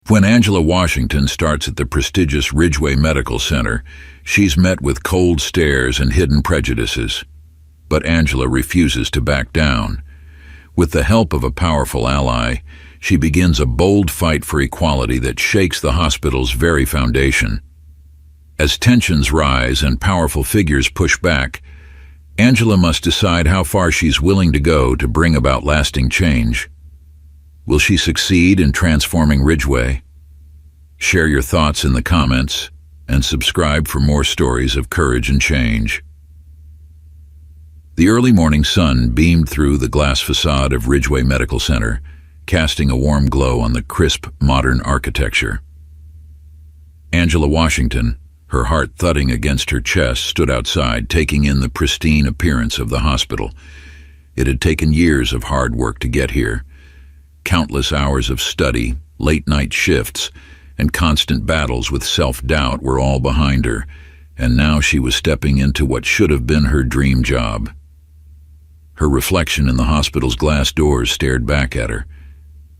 When Angela Washington starts at the prestigious Ridgeway Medical Center, she's met with cold stares and hidden prejudices. But Angela refuses to back down. With the help of a powerful ally, she begins a bold fight for equality that shakes the hospital's very foundation. As tensions rise and powerful figures push back, Angela must decide how far she's willing to go to bring about lasting change. Will she succeed in transforming Ridgeway? Share your thoughts in the comments and subscribe for more stories of courage and change. The early morning sun beamed through the glass facade of Ridgeway Medical Center, casting a warm glow on the crisp, modern architecture. Angela Washington, her heart thudding against her chest, stood outside, taking in the pristine appearance of the hospital. It had taken years of hard work to get here. Countless hours of study, late-night shifts, and constant battles with self-doubt were all behind her, and now she was stepping into what should have been her dream job. Her reflection in the hospital's glass doors stared back at her.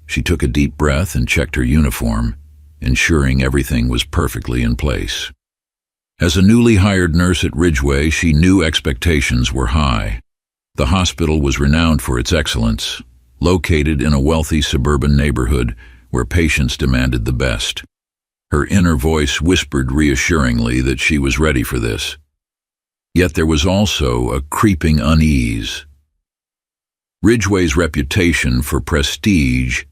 She took a deep breath and checked her uniform, ensuring everything was perfectly in place. As a newly hired nurse at Ridgeway, she knew expectations were high. The hospital was renowned for its excellence, located in a wealthy suburban neighborhood where patients demanded the best. Her inner voice whispered reassuringly that she was ready for this. Yet there was also a creeping unease. Ridgeway's reputation for prestige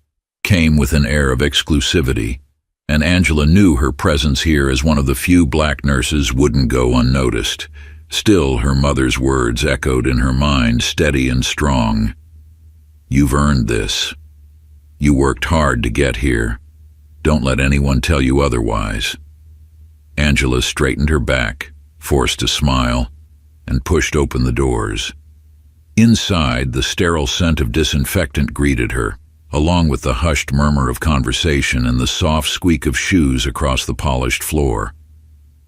came with an air of exclusivity, and Angela knew her presence here as one of the few black nurses wouldn't go unnoticed. Still, her mother's words echoed in her mind, steady and strong. "You've earned this. You worked hard to get here. Don't let anyone tell you otherwise." Angela straightened her back, forced a smile, and pushed open the doors. Inside, the sterile scent of disinfectant greeted her, along with the hushed murmur of conversation and the soft squeak of shoes across the polished floor.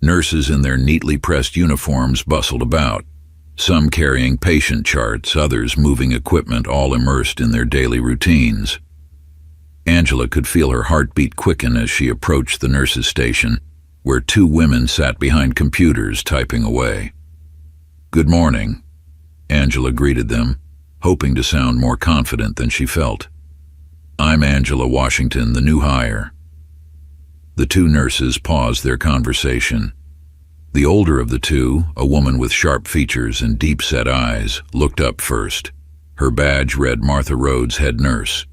Nurses in their neatly pressed uniforms bustled about, some carrying patient charts, others moving equipment, all immersed in their daily routines. Angela could feel her heartbeat quicken as she approached the nurses' station, where two women sat behind computers typing away. "Good morning," Angela greeted them, hoping to sound more confident than she felt. "I'm Angela Washington, the new hire." The two nurses paused their conversation. The older of the two, a woman with sharp features and deep-set eyes, looked up first. Her badge read Martha Rhodes, head nurse.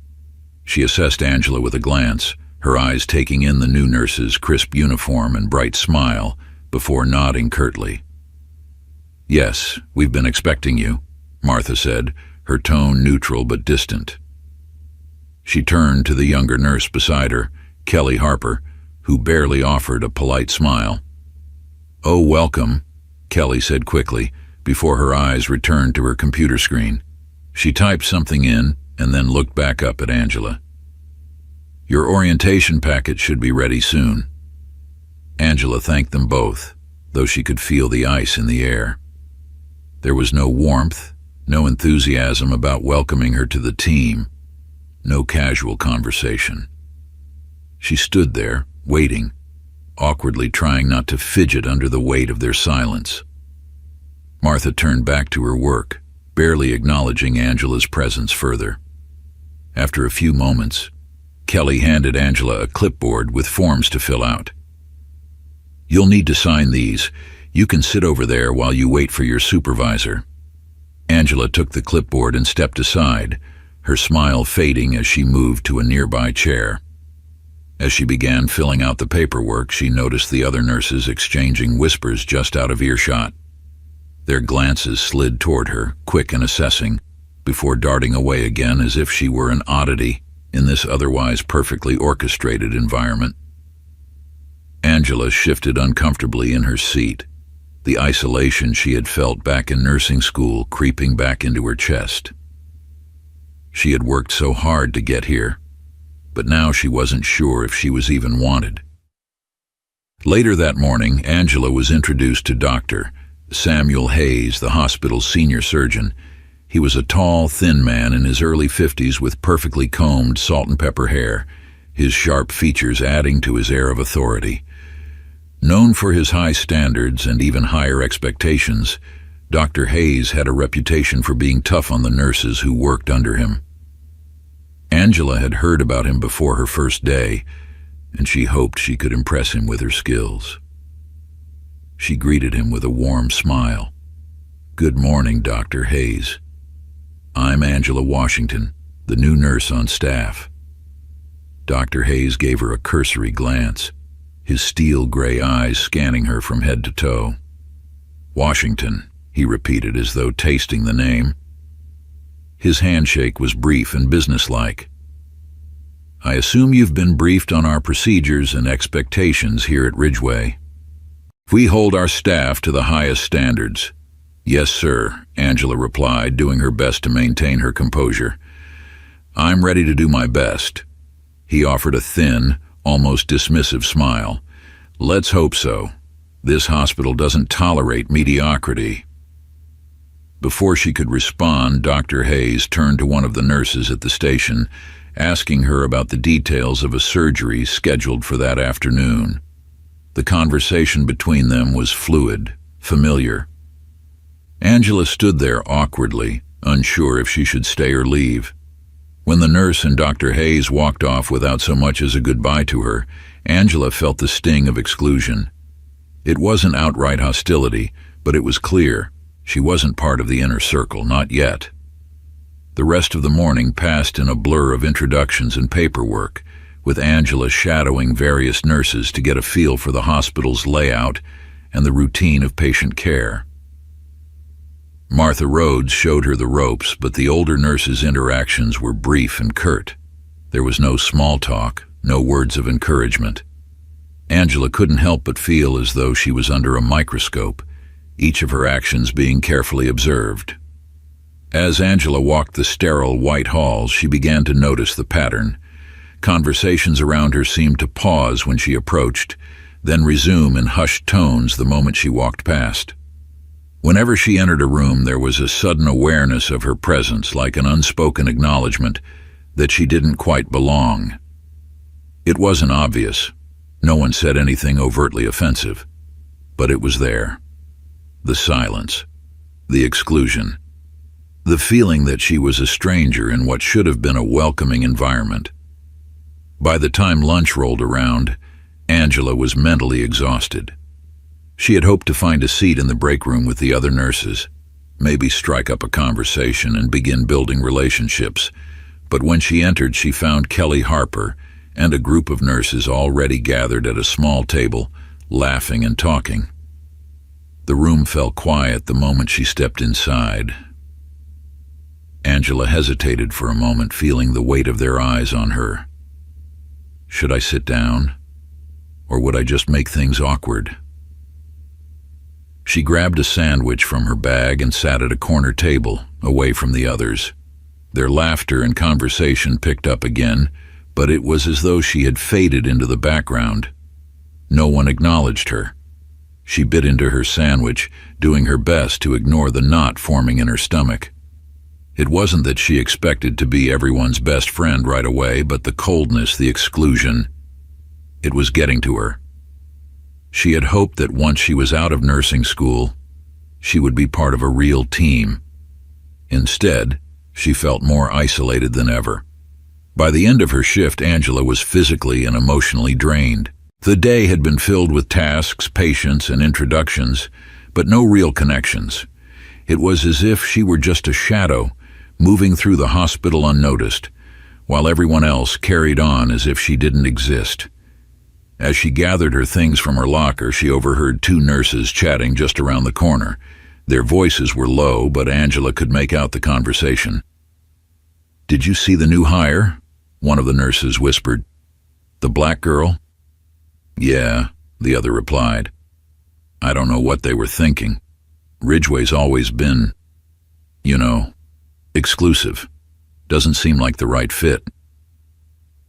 She assessed Angela with a glance, her eyes taking in the new nurse's crisp uniform and bright smile, before nodding curtly. "Yes, we've been expecting you," Martha said, her tone neutral but distant. She turned to the younger nurse beside her, Kelly Harper, who barely offered a polite smile. "Oh, welcome," Kelly said quickly, before her eyes returned to her computer screen. She typed something in and then looked back up at Angela. "Your orientation packet should be ready soon." Angela thanked them both, though she could feel the ice in the air. There was no warmth, no enthusiasm about welcoming her to the team, no casual conversation. She stood there, waiting, awkwardly trying not to fidget under the weight of their silence. Martha turned back to her work, barely acknowledging Angela's presence further. After a few moments, Kelly handed Angela a clipboard with forms to fill out. "You'll need to sign these. You can sit over there while you wait for your supervisor." Angela took the clipboard and stepped aside, her smile fading as she moved to a nearby chair. As she began filling out the paperwork, she noticed the other nurses exchanging whispers just out of earshot. Their glances slid toward her, quick and assessing, before darting away again as if she were an oddity in this otherwise perfectly orchestrated environment. Angela shifted uncomfortably in her seat, the isolation she had felt back in nursing school creeping back into her chest. She had worked so hard to get here, but now she wasn't sure if she was even wanted. Later that morning, Angela was introduced to Dr. Samuel Hayes, the hospital's senior surgeon. He was a tall, thin man in his early 50s with perfectly combed salt and pepper hair, his sharp features adding to his air of authority. Known for his high standards and even higher expectations, Dr. Hayes had a reputation for being tough on the nurses who worked under him. Angela had heard about him before her first day, and she hoped she could impress him with her skills. She greeted him with a warm smile. "Good morning, Dr. Hayes. I'm Angela Washington, the new nurse on staff." Dr. Hayes gave her a cursory glance, his steel-gray eyes scanning her from head to toe. "Washington," he repeated as though tasting the name. His handshake was brief and businesslike. "I assume you've been briefed on our procedures and expectations here at Ridgeway. We hold our staff to the highest standards." "Yes, sir," Angela replied, doing her best to maintain her composure. "I'm ready to do my best." He offered a thin, almost dismissive smile. "Let's hope so. This hospital doesn't tolerate mediocrity." Before she could respond, Dr. Hayes turned to one of the nurses at the station, asking her about the details of a surgery scheduled for that afternoon. The conversation between them was fluid, familiar. Angela stood there awkwardly, unsure if she should stay or leave. When the nurse and Dr. Hayes walked off without so much as a goodbye to her, Angela felt the sting of exclusion. It wasn't outright hostility, but it was clear she wasn't part of the inner circle, not yet. The rest of the morning passed in a blur of introductions and paperwork, with Angela shadowing various nurses to get a feel for the hospital's layout and the routine of patient care. Martha Rhodes showed her the ropes, but the older nurses' interactions were brief and curt. There was no small talk, no words of encouragement. Angela couldn't help but feel as though she was under a microscope, each of her actions being carefully observed. As Angela walked the sterile white halls, she began to notice the pattern. Conversations around her seemed to pause when she approached, then resume in hushed tones the moment she walked past. Whenever she entered a room, there was a sudden awareness of her presence, like an unspoken acknowledgement that she didn't quite belong. It wasn't obvious. No one said anything overtly offensive. But it was there. The silence. The exclusion. The feeling that she was a stranger in what should have been a welcoming environment. By the time lunch rolled around, Angela was mentally exhausted. She had hoped to find a seat in the break room with the other nurses, maybe strike up a conversation and begin building relationships, but when she entered, she found Kelly Harper and a group of nurses already gathered at a small table, laughing and talking. The room fell quiet the moment she stepped inside. Angela hesitated for a moment, feeling the weight of their eyes on her. Should I sit down? Or would I just make things awkward? She grabbed a sandwich from her bag and sat at a corner table, away from the others. Their laughter and conversation picked up again, but it was as though she had faded into the background. No one acknowledged her. She bit into her sandwich, doing her best to ignore the knot forming in her stomach. It wasn't that she expected to be everyone's best friend right away, but the coldness, the exclusion, it was getting to her. She had hoped that once she was out of nursing school, she would be part of a real team. Instead, she felt more isolated than ever. By the end of her shift, Angela was physically and emotionally drained. The day had been filled with tasks, patients, and introductions, but no real connections. It was as if she were just a shadow, moving through the hospital unnoticed, while everyone else carried on as if she didn't exist. As she gathered her things from her locker, she overheard two nurses chatting just around the corner. Their voices were low, but Angela could make out the conversation. "Did you see the new hire?" one of the nurses whispered. "The black girl?" "Yeah," the other replied. "I don't know what they were thinking. Ridgeway's always been, exclusive. Doesn't seem like the right fit."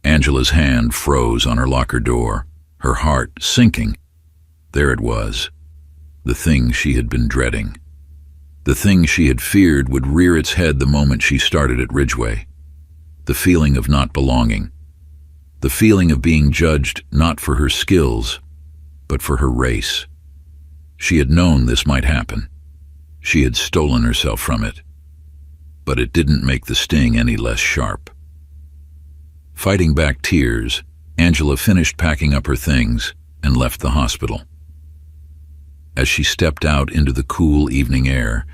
Angela's hand froze on her locker door, her heart sinking. There it was, the thing she had been dreading. The thing she had feared would rear its head the moment she started at Ridgeway. The feeling of not belonging. the feeling of being judged not for her skills, but for her race. She had known this might happen. She had stolen herself from it. But it didn't make the sting any less sharp. Fighting back tears, Angela finished packing up her things and left the hospital. As she stepped out into the cool evening air,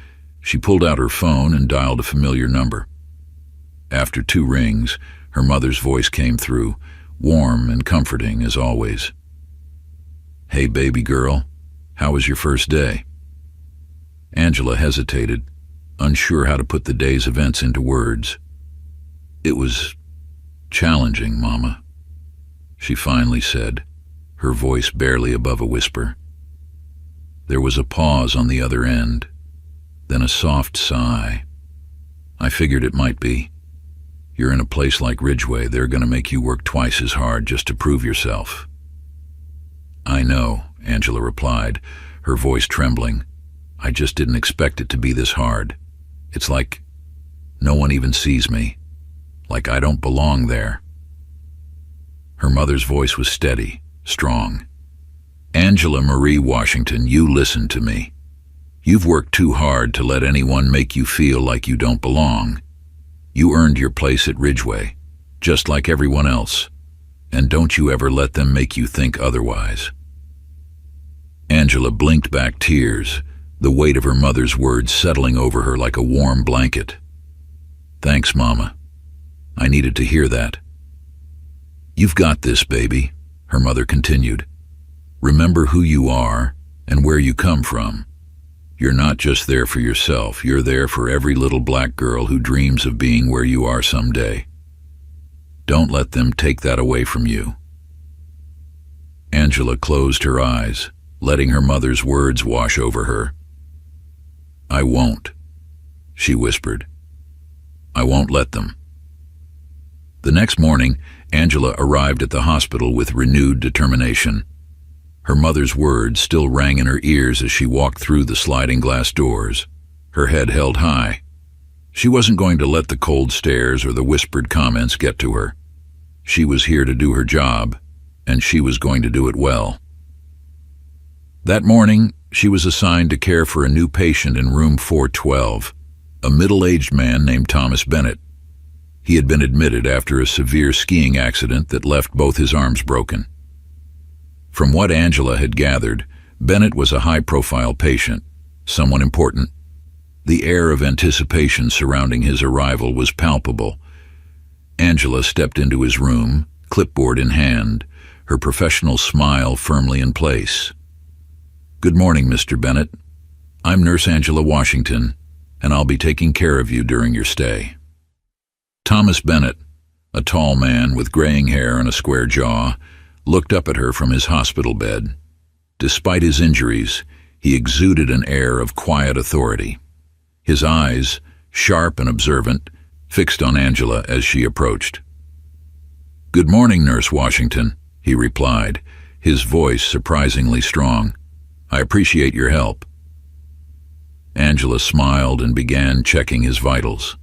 she pulled out her phone and dialed a familiar number. After 2 rings, her mother's voice came through, warm and comforting as always. "Hey, baby girl, how was your first day?" Angela hesitated, unsure how to put the day's events into words. "It was challenging, Mama," she finally said, her voice barely above a whisper. There was a pause on the other end, then a soft sigh. "I figured it might be. You're in a place like Ridgeway, they're going to make you work twice as hard just to prove yourself." "I know," Angela replied, her voice trembling. "I just didn't expect it to be this hard. It's like no one even sees me, like I don't belong there." Her mother's voice was steady, strong. "Angela Marie Washington, you listen to me. You've worked too hard to let anyone make you feel like you don't belong. You earned your place at Ridgeway, just like everyone else, and don't you ever let them make you think otherwise." Angela blinked back tears, the weight of her mother's words settling over her like a warm blanket. "Thanks, Mama. I needed to hear that." "You've got this, baby," her mother continued. "Remember who you are and where you come from. You're not just there for yourself, you're there for every little black girl who dreams of being where you are someday. Don't let them take that away from you." Angela closed her eyes, letting her mother's words wash over her. "I won't," she whispered. "I won't let them." The next morning, Angela arrived at the hospital with renewed determination. Her mother's words still rang in her ears as she walked through the sliding glass doors, her head held high. She wasn't going to let the cold stares or the whispered comments get to her. She was here to do her job, and she was going to do it well. That morning, she was assigned to care for a new patient in room 412, a middle-aged man named Thomas Bennett. He had been admitted after a severe skiing accident that left both his arms broken. From what Angela had gathered, Bennett was a high-profile patient, someone important. The air of anticipation surrounding his arrival was palpable. Angela stepped into his room, clipboard in hand, her professional smile firmly in place. "Good morning, Mr. Bennett. I'm Nurse Angela Washington, and I'll be taking care of you during your stay." Thomas Bennett, a tall man with graying hair and a square jaw, looked up at her from his hospital bed. Despite his injuries, he exuded an air of quiet authority. His eyes, sharp and observant, fixed on Angela as she approached. "Good morning, Nurse Washington," he replied, his voice surprisingly strong. "I appreciate your help." Angela smiled and began checking his vitals.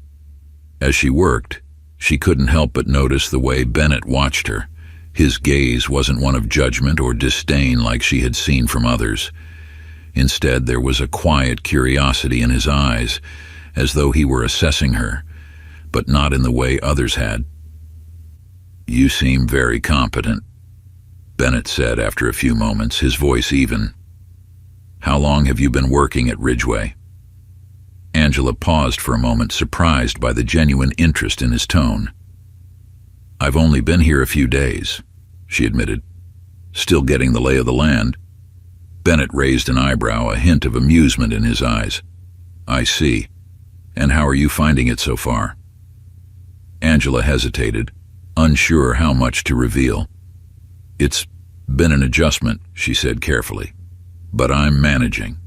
As she worked, she couldn't help but notice the way Bennett watched her. His gaze wasn't one of judgment or disdain like she had seen from others. Instead, there was a quiet curiosity in his eyes, as though he were assessing her, but not in the way others had. "You seem very competent," Bennett said after a few moments, his voice even. "How long have you been working at Ridgeway?" Angela paused for a moment, surprised by the genuine interest in his tone. "I've only been here a few days," she admitted. "Still getting the lay of the land." Bennett raised an eyebrow, a hint of amusement in his eyes. "I see. And how are you finding it so far?" Angela hesitated, unsure how much to reveal. "It's been an adjustment," she said carefully, "but I'm managing."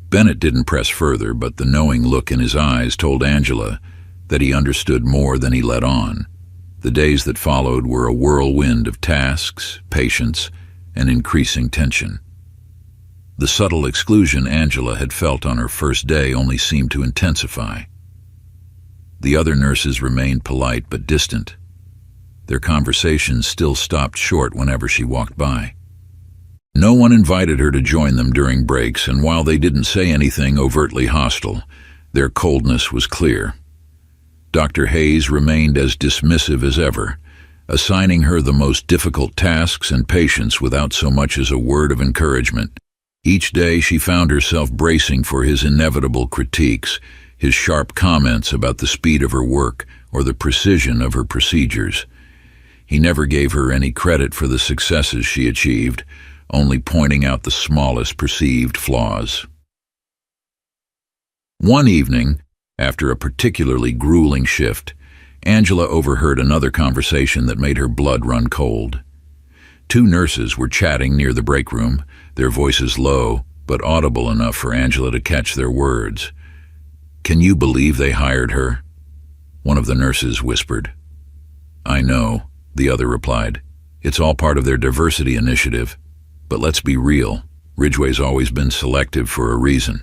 Bennett didn't press further, but the knowing look in his eyes told Angela that he understood more than he let on. The days that followed were a whirlwind of tasks, patience, and increasing tension. The subtle exclusion Angela had felt on her first day only seemed to intensify. The other nurses remained polite but distant. Their conversations still stopped short whenever she walked by. No one invited her to join them during breaks, and while they didn't say anything overtly hostile, their coldness was clear. Dr. Hayes remained as dismissive as ever, assigning her the most difficult tasks and patients without so much as a word of encouragement. Each day she found herself bracing for his inevitable critiques, his sharp comments about the speed of her work or the precision of her procedures. He never gave her any credit for the successes she achieved, only pointing out the smallest perceived flaws. One evening, after a particularly grueling shift, Angela overheard another conversation that made her blood run cold. Two nurses were chatting near the break room, their voices low, but audible enough for Angela to catch their words. "Can you believe they hired her?" one of the nurses whispered. "I know," the other replied. "It's all part of their diversity initiative. But let's be real, Ridgeway's always been selective for a reason."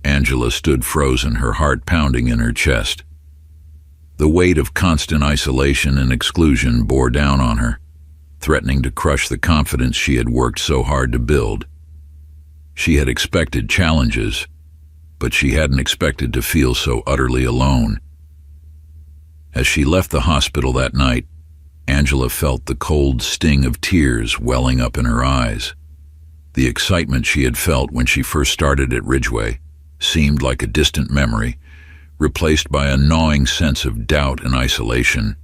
Angela stood frozen, her heart pounding in her chest. The weight of constant isolation and exclusion bore down on her, threatening to crush the confidence she had worked so hard to build. She had expected challenges, but she hadn't expected to feel so utterly alone. As she left the hospital that night, Angela felt the cold sting of tears welling up in her eyes. The excitement she had felt when she first started at Ridgeway seemed like a distant memory, replaced by a gnawing sense of doubt and isolation.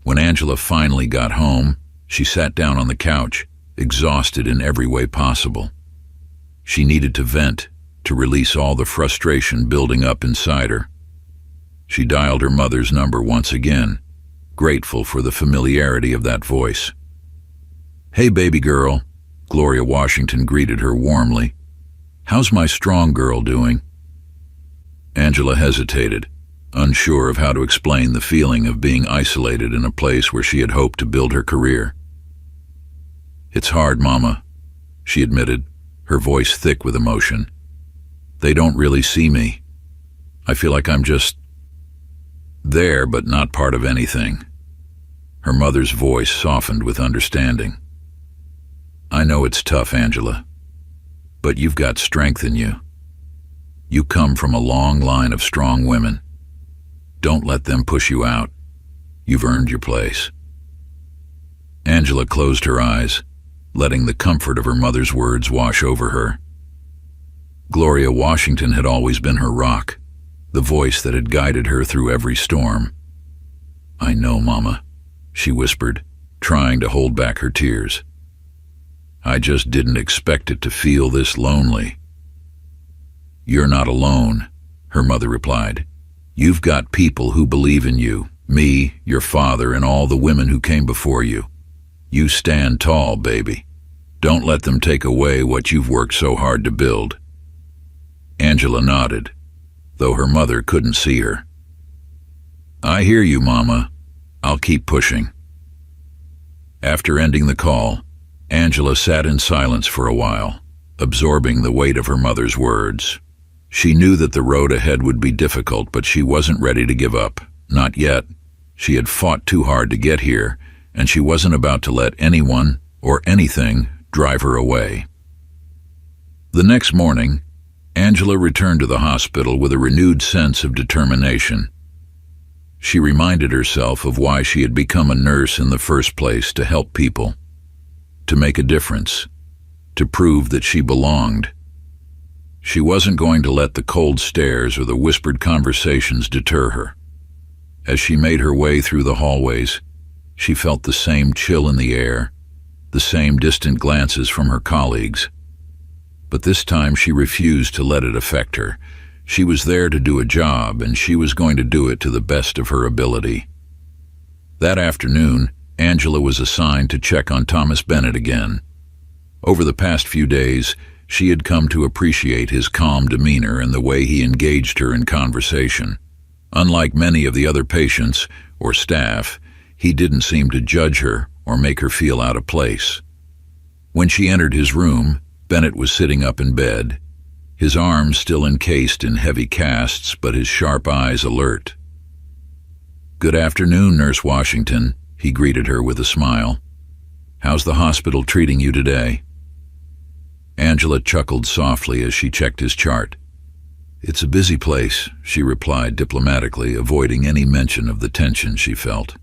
When Angela finally got home, she sat down on the couch, exhausted in every way possible. She needed to vent, to release all the frustration building up inside her. She dialed her mother's number once again, grateful for the familiarity of that voice. "Hey, baby girl," Gloria Washington greeted her warmly. "How's my strong girl doing?" Angela hesitated, unsure of how to explain the feeling of being isolated in a place where she had hoped to build her career. "It's hard, Mama," she admitted, her voice thick with emotion. "They don't really see me. I feel like I'm just there, but not part of anything." Her mother's voice softened with understanding. "I know it's tough, Angela, but you've got strength in you. You come from a long line of strong women. Don't let them push you out. You've earned your place." Angela closed her eyes, letting the comfort of her mother's words wash over her. Gloria Washington had always been her rock, the voice that had guided her through every storm. "I know, Mama," she whispered, trying to hold back her tears. "I just didn't expect it to feel this lonely." "You're not alone," her mother replied. "You've got people who believe in you, me, your father, and all the women who came before you. You stand tall, baby. Don't let them take away what you've worked so hard to build." Angela nodded, though her mother couldn't see her. "I hear you, Mama. I'll keep pushing." After ending the call, Angela sat in silence for a while, absorbing the weight of her mother's words. She knew that the road ahead would be difficult, but she wasn't ready to give up. Not yet. She had fought too hard to get here, and she wasn't about to let anyone or anything drive her away. The next morning, Angela returned to the hospital with a renewed sense of determination. She reminded herself of why she had become a nurse in the first place: to help people, to make a difference, to prove that she belonged. She wasn't going to let the cold stares or the whispered conversations deter her. As she made her way through the hallways, she felt the same chill in the air, the same distant glances from her colleagues. But this time she refused to let it affect her. She was there to do a job, and she was going to do it to the best of her ability. That afternoon, Angela was assigned to check on Thomas Bennett again. Over the past few days, she had come to appreciate his calm demeanor and the way he engaged her in conversation. Unlike many of the other patients or staff, he didn't seem to judge her or make her feel out of place. When she entered his room, Bennett was sitting up in bed, his arms still encased in heavy casts, but his sharp eyes alert. "Good afternoon, Nurse Washington," He greeted her with a smile. "How's the hospital treating you today?" Angela chuckled softly as she checked his chart. "It's a busy place," she replied diplomatically, avoiding any mention of the tension she felt.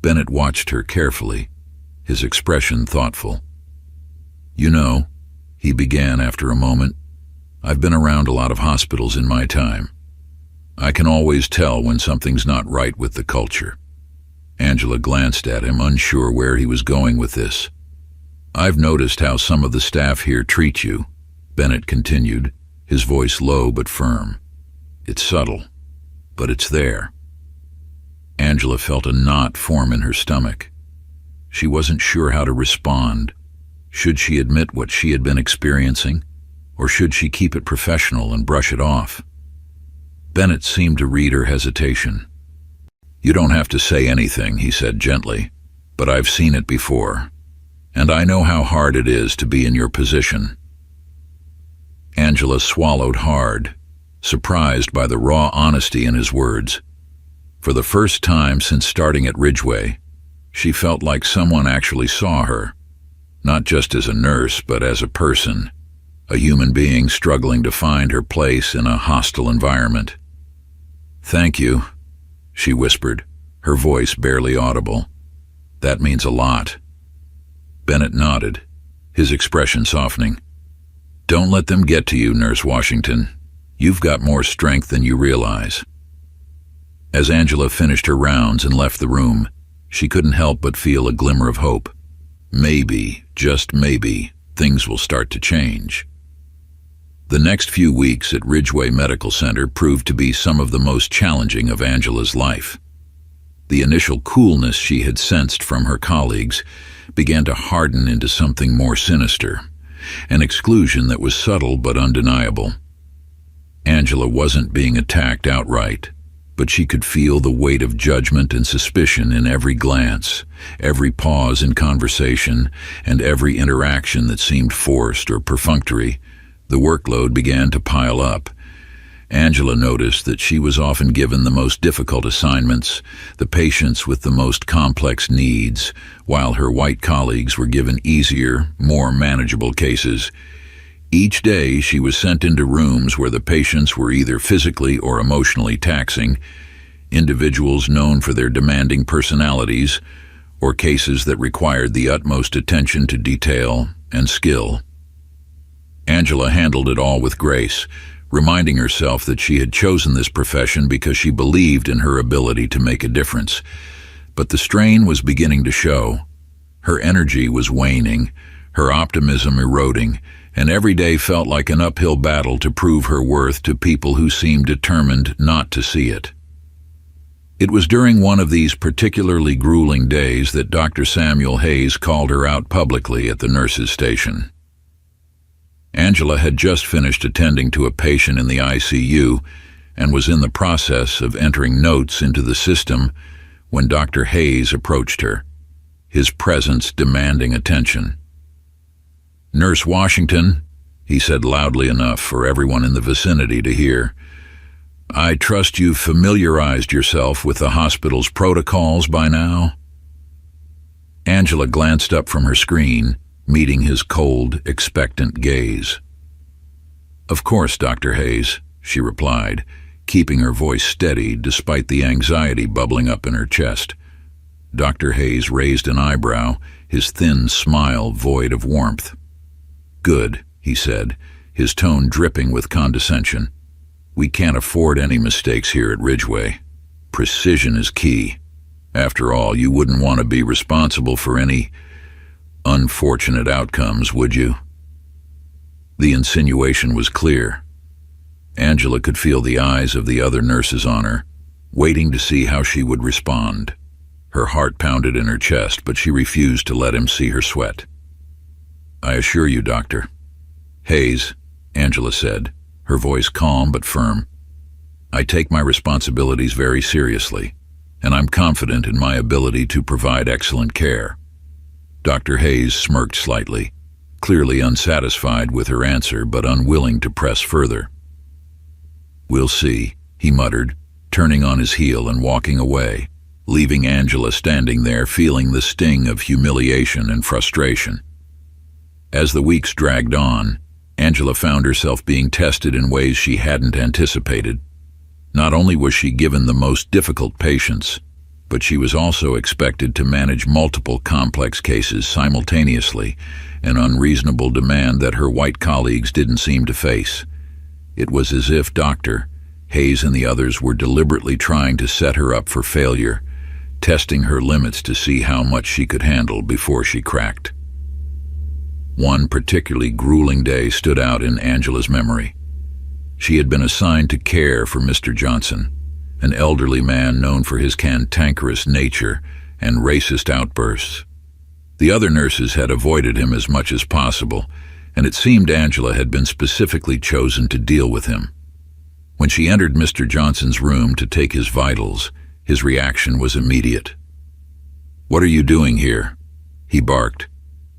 Bennett watched her carefully, his expression thoughtful. "You know," he began after a moment, "I've been around a lot of hospitals in my time. I can always tell when something's not right with the culture." Angela glanced at him, unsure where he was going with this. "I've noticed how some of the staff here treat you," Bennett continued, his voice low but firm. "It's subtle, but it's there." Angela felt a knot form in her stomach. She wasn't sure how to respond. Should she admit what she had been experiencing, or should she keep it professional and brush it off? Bennett seemed to read her hesitation. "You don't have to say anything," he said gently, "but I've seen it before, and I know how hard it is to be in your position." Angela swallowed hard, surprised by the raw honesty in his words. For the first time since starting at Ridgeway, she felt like someone actually saw her, not just as a nurse, but as a person, a human being struggling to find her place in a hostile environment. "Thank you," she whispered, her voice barely audible. "That means a lot." Bennett nodded, his expression softening. "Don't let them get to you, Nurse Washington. You've got more strength than you realize." As Angela finished her rounds and left the room, she couldn't help but feel a glimmer of hope. Maybe, just maybe, things will start to change. The next few weeks at Ridgeway Medical Center proved to be some of the most challenging of Angela's life. The initial coolness she had sensed from her colleagues began to harden into something more sinister, an exclusion that was subtle but undeniable. Angela wasn't being attacked outright, but she could feel the weight of judgment and suspicion in every glance, every pause in conversation, and every interaction that seemed forced or perfunctory. The workload began to pile up. Angela noticed that she was often given the most difficult assignments, the patients with the most complex needs, while her white colleagues were given easier, more manageable cases. Each day she was sent into rooms where the patients were either physically or emotionally taxing, individuals known for their demanding personalities, or cases that required the utmost attention to detail and skill. Angela handled it all with grace, reminding herself that she had chosen this profession because she believed in her ability to make a difference. But the strain was beginning to show. Her energy was waning, her optimism eroding, and every day felt like an uphill battle to prove her worth to people who seemed determined not to see it. It was during one of these particularly grueling days that Dr. Samuel Hayes called her out publicly at the nurses' station. Angela had just finished attending to a patient in the ICU and was in the process of entering notes into the system when Dr. Hayes approached her, his presence demanding attention. "Nurse Washington," he said loudly enough for everyone in the vicinity to hear, "I trust you've familiarized yourself with the hospital's protocols by now?" Angela glanced up from her screen, meeting his cold, expectant gaze. "Of course, Dr. Hayes," she replied, keeping her voice steady despite the anxiety bubbling up in her chest. Dr. Hayes raised an eyebrow, his thin smile void of warmth. "Good," he said, his tone dripping with condescension. "We can't afford any mistakes here at Ridgeway. Precision is key. After all, you wouldn't want to be responsible for any unfortunate outcomes, would you?" The insinuation was clear. Angela could feel the eyes of the other nurses on her, waiting to see how she would respond. Her heart pounded in her chest, but she refused to let him see her sweat. "I assure you, Doctor Hayes," Angela said, her voice calm but firm, "I take my responsibilities very seriously, and I'm confident in my ability to provide excellent care." Dr. Hayes smirked slightly, clearly unsatisfied with her answer but unwilling to press further. "We'll see," he muttered, turning on his heel and walking away, leaving Angela standing there feeling the sting of humiliation and frustration. As the weeks dragged on, Angela found herself being tested in ways she hadn't anticipated. Not only was she given the most difficult patients, but she was also expected to manage multiple complex cases simultaneously, an unreasonable demand that her white colleagues didn't seem to face. It was as if Dr. Hayes and the others were deliberately trying to set her up for failure, testing her limits to see how much she could handle before she cracked. One particularly grueling day stood out in Angela's memory. She had been assigned to care for Mr. Johnson, an elderly man known for his cantankerous nature and racist outbursts. The other nurses had avoided him as much as possible, and it seemed Angela had been specifically chosen to deal with him. When she entered Mr. Johnson's room to take his vitals, his reaction was immediate. "What are you doing here?" he barked,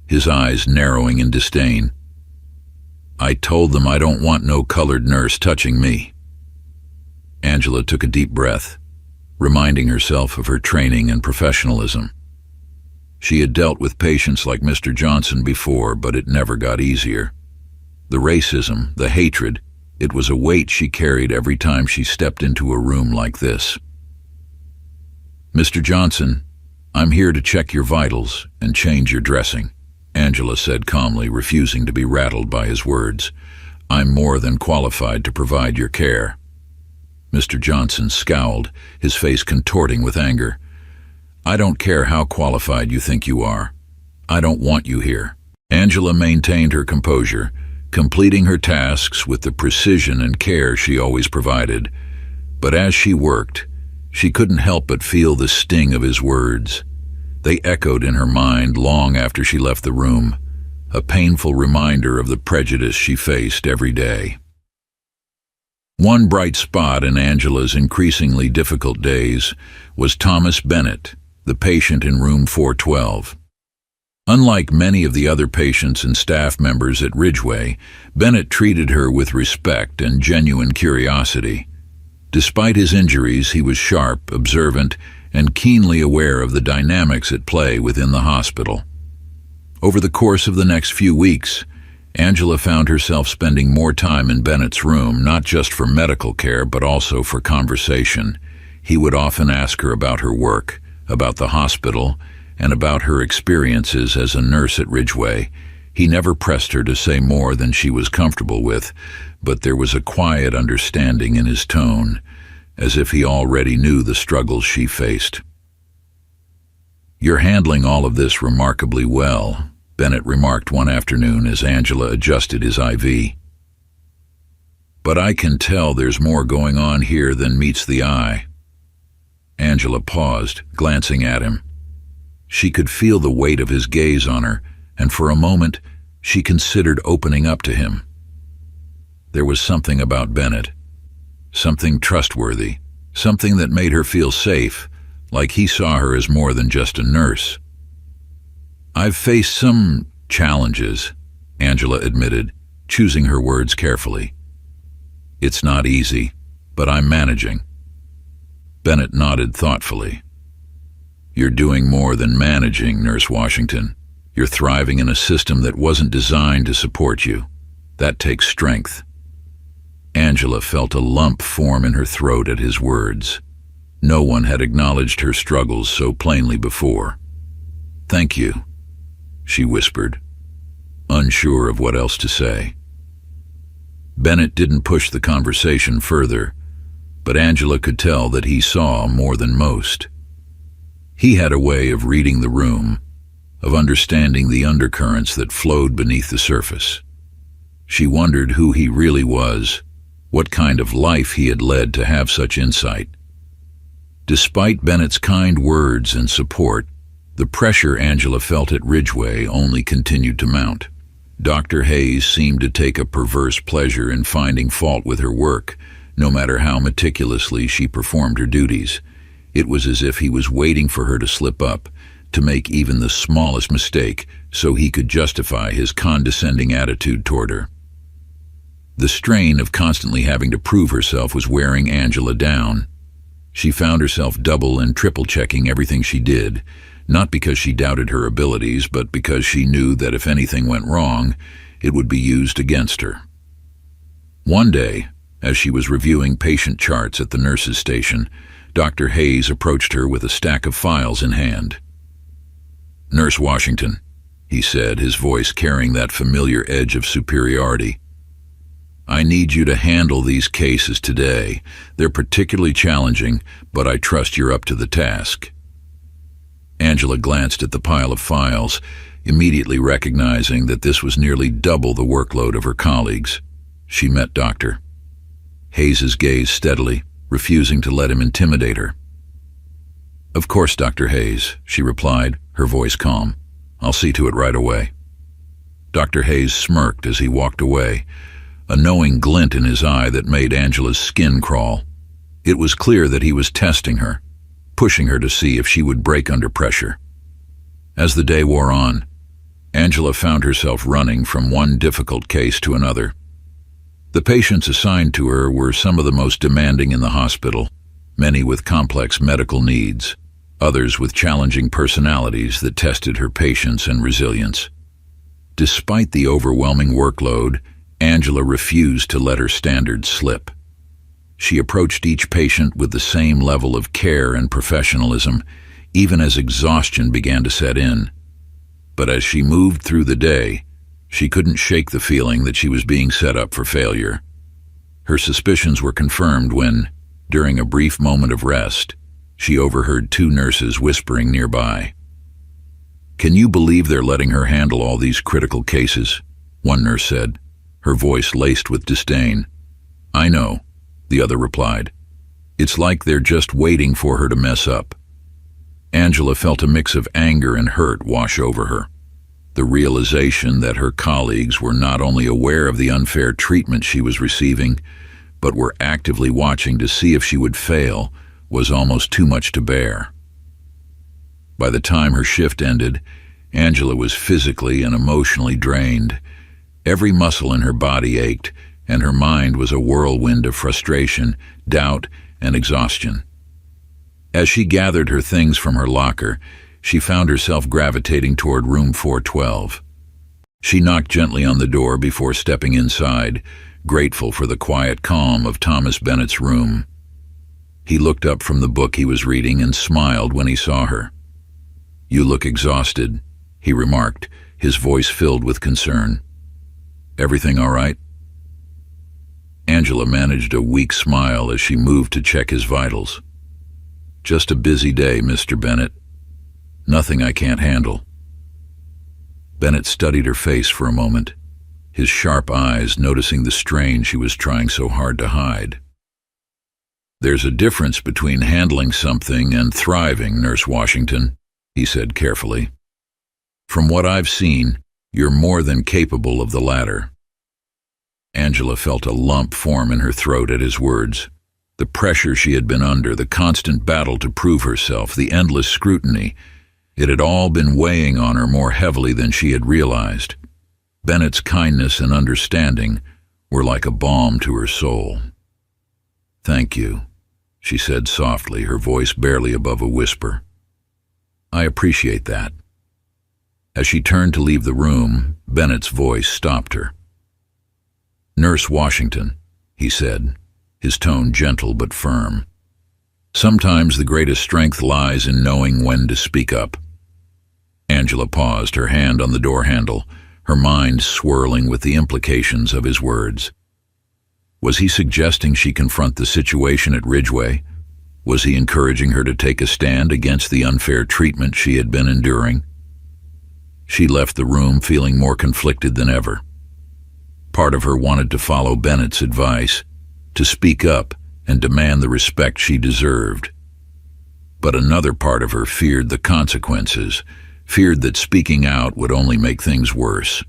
his eyes narrowing in disdain. "I told them I don't want no colored nurse touching me." Angela took a deep breath, reminding herself of her training and professionalism. She had dealt with patients like Mr. Johnson before, but it never got easier. The racism, the hatred, it was a weight she carried every time she stepped into a room like this. "Mr. Johnson, I'm here to check your vitals and change your dressing," Angela said calmly, refusing to be rattled by his words. "I'm more than qualified to provide your care." Mr. Johnson scowled, his face contorting with anger. "I don't care how qualified you think you are. I don't want you here." Angela maintained her composure, completing her tasks with the precision and care she always provided. But as she worked, she couldn't help but feel the sting of his words. They echoed in her mind long after she left the room, a painful reminder of the prejudice she faced every day. One bright spot in Angela's increasingly difficult days was Thomas Bennett, the patient in room 412. Unlike many of the other patients and staff members at Ridgeway, Bennett treated her with respect and genuine curiosity. Despite his injuries, he was sharp, observant, and keenly aware of the dynamics at play within the hospital. Over the course of the next few weeks, Angela found herself spending more time in Bennett's room, not just for medical care, but also for conversation. He would often ask her about her work, about the hospital, and about her experiences as a nurse at Ridgeway. He never pressed her to say more than she was comfortable with, but there was a quiet understanding in his tone, as if he already knew the struggles she faced. "You're handling all of this remarkably well," Bennett remarked one afternoon as Angela adjusted his IV. "But I can tell there's more going on here than meets the eye." Angela paused, glancing at him. She could feel the weight of his gaze on her, and for a moment she considered opening up to him. There was something about Bennett, something trustworthy, something that made her feel safe, like he saw her as more than just a nurse. "I've faced some challenges," Angela admitted, choosing her words carefully. "It's not easy, but I'm managing." Bennett nodded thoughtfully. "You're doing more than managing, Nurse Washington. You're thriving in a system that wasn't designed to support you. That takes strength." Angela felt a lump form in her throat at his words. No one had acknowledged her struggles so plainly before. "Thank you," she whispered, unsure of what else to say. Bennett didn't push the conversation further, but Angela could tell that he saw more than most. He had a way of reading the room, of understanding the undercurrents that flowed beneath the surface. She wondered who he really was, what kind of life he had led to have such insight. Despite Bennett's kind words and support, the pressure Angela felt at Ridgeway only continued to mount. Dr. Hayes seemed to take a perverse pleasure in finding fault with her work, no matter how meticulously she performed her duties. It was as if he was waiting for her to slip up, to make even the smallest mistake, so he could justify his condescending attitude toward her. The strain of constantly having to prove herself was wearing Angela down. She found herself double and triple checking everything she did, not because she doubted her abilities, but because she knew that if anything went wrong, it would be used against her. One day, as she was reviewing patient charts at the nurse's station, Dr. Hayes approached her with a stack of files in hand. "Nurse Washington," he said, his voice carrying that familiar edge of superiority, "I need you to handle these cases today. They're particularly challenging, but I trust you're up to the task." Angela glanced at the pile of files, immediately recognizing that this was nearly double the workload of her colleagues. She met Dr. Hayes's gaze steadily, refusing to let him intimidate her. "Of course, Dr. Hayes," she replied, her voice calm. "I'll see to it right away." Dr. Hayes smirked as he walked away, a knowing glint in his eye that made Angela's skin crawl. It was clear that he was testing her, pushing her to see if she would break under pressure. As the day wore on, Angela found herself running from one difficult case to another. The patients assigned to her were some of the most demanding in the hospital, many with complex medical needs, others with challenging personalities that tested her patience and resilience. Despite the overwhelming workload, Angela refused to let her standards slip. She approached each patient with the same level of care and professionalism, even as exhaustion began to set in. But as she moved through the day, she couldn't shake the feeling that she was being set up for failure. Her suspicions were confirmed when, during a brief moment of rest, she overheard two nurses whispering nearby. "Can you believe they're letting her handle all these critical cases?" one nurse said, her voice laced with disdain. "I know," the other replied. "It's like they're just waiting for her to mess up." Angela felt a mix of anger and hurt wash over her. The realization that her colleagues were not only aware of the unfair treatment she was receiving, but were actively watching to see if she would fail was almost too much to bear. By the time her shift ended, Angela was physically and emotionally drained. Every muscle in her body ached, and her mind was a whirlwind of frustration, doubt, and exhaustion. As she gathered her things from her locker, she found herself gravitating toward room 412. She knocked gently on the door before stepping inside, grateful for the quiet calm of Thomas Bennett's room. He looked up from the book he was reading and smiled when he saw her. "You look exhausted," he remarked, his voice filled with concern. "Everything all right?" Angela managed a weak smile as she moved to check his vitals. "Just a busy day, Mr. Bennett. Nothing I can't handle." Bennett studied her face for a moment, his sharp eyes noticing the strain she was trying so hard to hide. "There's a difference between handling something and thriving, Nurse Washington," he said carefully. "From what I've seen, you're more than capable of the latter." Angela felt a lump form in her throat at his words. The pressure she had been under, the constant battle to prove herself, the endless scrutiny, it had all been weighing on her more heavily than she had realized. Bennett's kindness and understanding were like a balm to her soul. "Thank you," she said softly, her voice barely above a whisper. "I appreciate that." As she turned to leave the room, Bennett's voice stopped her. "Nurse Washington," he said, his tone gentle but firm. "Sometimes the greatest strength lies in knowing when to speak up." Angela paused, her hand on the door handle, her mind swirling with the implications of his words. Was he suggesting she confront the situation at Ridgeway? Was he encouraging her to take a stand against the unfair treatment she had been enduring? She left the room feeling more conflicted than ever. Part of her wanted to follow Bennett's advice, to speak up and demand the respect she deserved. But another part of her feared the consequences, feared that speaking out would only make things worse.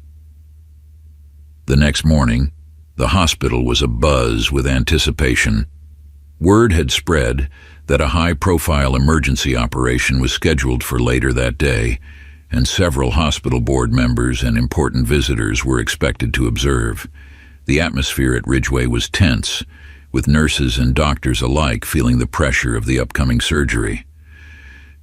The next morning, the hospital was abuzz with anticipation. Word had spread that a high-profile emergency operation was scheduled for later that day, and several hospital board members and important visitors were expected to observe. The atmosphere at Ridgeway was tense, with nurses and doctors alike feeling the pressure of the upcoming surgery.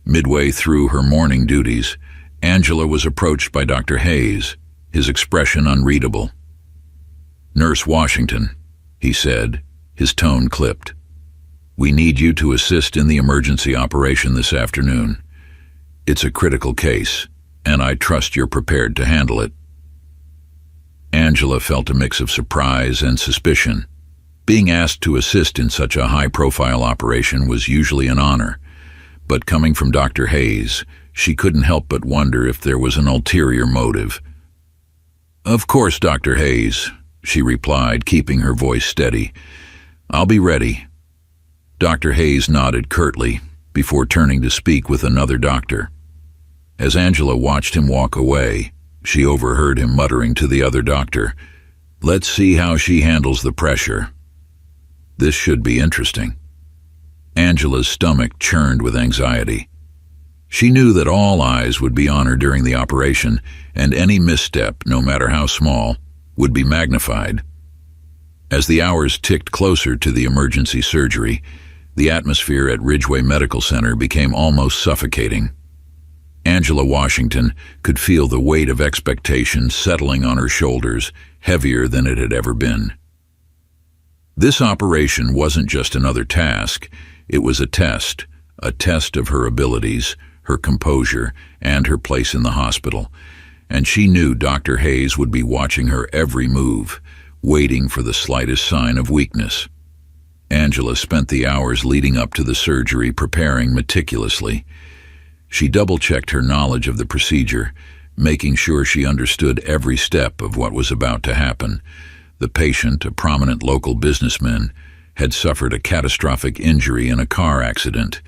Midway through her morning duties, Angela was approached by Dr. Hayes, his expression unreadable. "Nurse Washington," he said, his tone clipped. "We need you to assist in the emergency operation this afternoon. It's a critical case, and I trust you're prepared to handle it." Angela felt a mix of surprise and suspicion. Being asked to assist in such a high-profile operation was usually an honor, but coming from Dr. Hayes, she couldn't help but wonder if there was an ulterior motive. "Of course, Dr. Hayes," she replied, keeping her voice steady. "I'll be ready." Dr. Hayes nodded curtly before turning to speak with another doctor. As Angela watched him walk away, she overheard him muttering to the other doctor, "Let's see how she handles the pressure. This should be interesting." Angela's stomach churned with anxiety. She knew that all eyes would be on her during the operation, and any misstep, no matter how small, would be magnified. As the hours ticked closer to the emergency surgery, the atmosphere at Ridgeway Medical Center became almost suffocating. Angela Washington could feel the weight of expectation settling on her shoulders, heavier than it had ever been. This operation wasn't just another task, it was a test of her abilities, her composure, and her place in the hospital, and she knew Dr. Hayes would be watching her every move, waiting for the slightest sign of weakness. Angela spent the hours leading up to the surgery preparing meticulously. She double-checked her knowledge of the procedure, making sure she understood every step of what was about to happen. The patient, a prominent local businessman, had suffered a catastrophic injury in a car accident.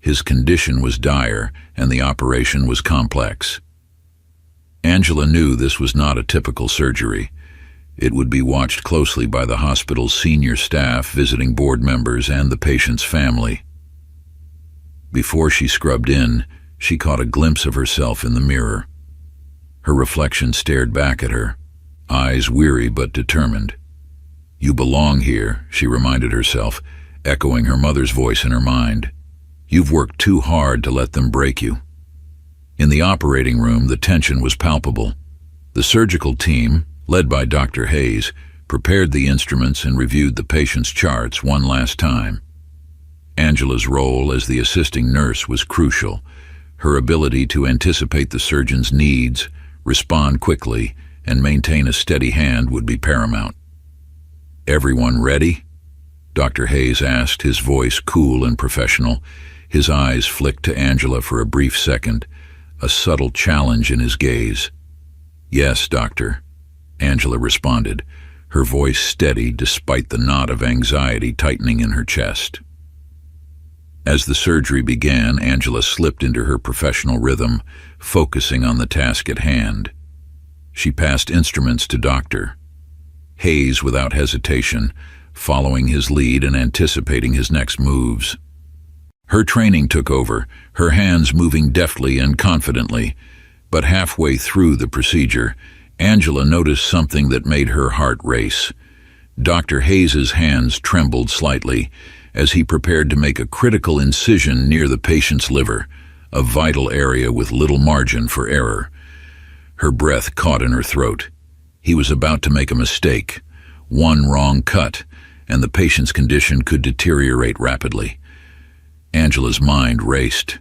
His condition was dire, and the operation was complex. Angela knew this was not a typical surgery. It would be watched closely by the hospital's senior staff, visiting board members, and the patient's family. Before she scrubbed in, she caught a glimpse of herself in the mirror. Her reflection stared back at her, eyes weary but determined. "You belong here," she reminded herself, echoing her mother's voice in her mind. "You've worked too hard to let them break you." In the operating room, the tension was palpable. The surgical team, led by Dr. Hayes, prepared the instruments and reviewed the patient's charts one last time. Angela's role as the assisting nurse was crucial. Her ability to anticipate the surgeon's needs, respond quickly, and maintain a steady hand would be paramount. "Everyone ready?" Dr. Hayes asked, his voice cool and professional. His eyes flicked to Angela for a brief second, a subtle challenge in his gaze. "Yes, doctor," Angela responded, her voice steady despite the knot of anxiety tightening in her chest. As the surgery began, Angela slipped into her professional rhythm, focusing on the task at hand. She passed instruments to Dr. Hayes without hesitation, following his lead and anticipating his next moves. Her training took over, her hands moving deftly and confidently, but halfway through the procedure, Angela noticed something that made her heart race. Dr. Hayes's hands trembled slightly as he prepared to make a critical incision near the patient's liver, a vital area with little margin for error. Her breath caught in her throat. He was about to make a mistake. One wrong cut, and the patient's condition could deteriorate rapidly. Angela's mind raced.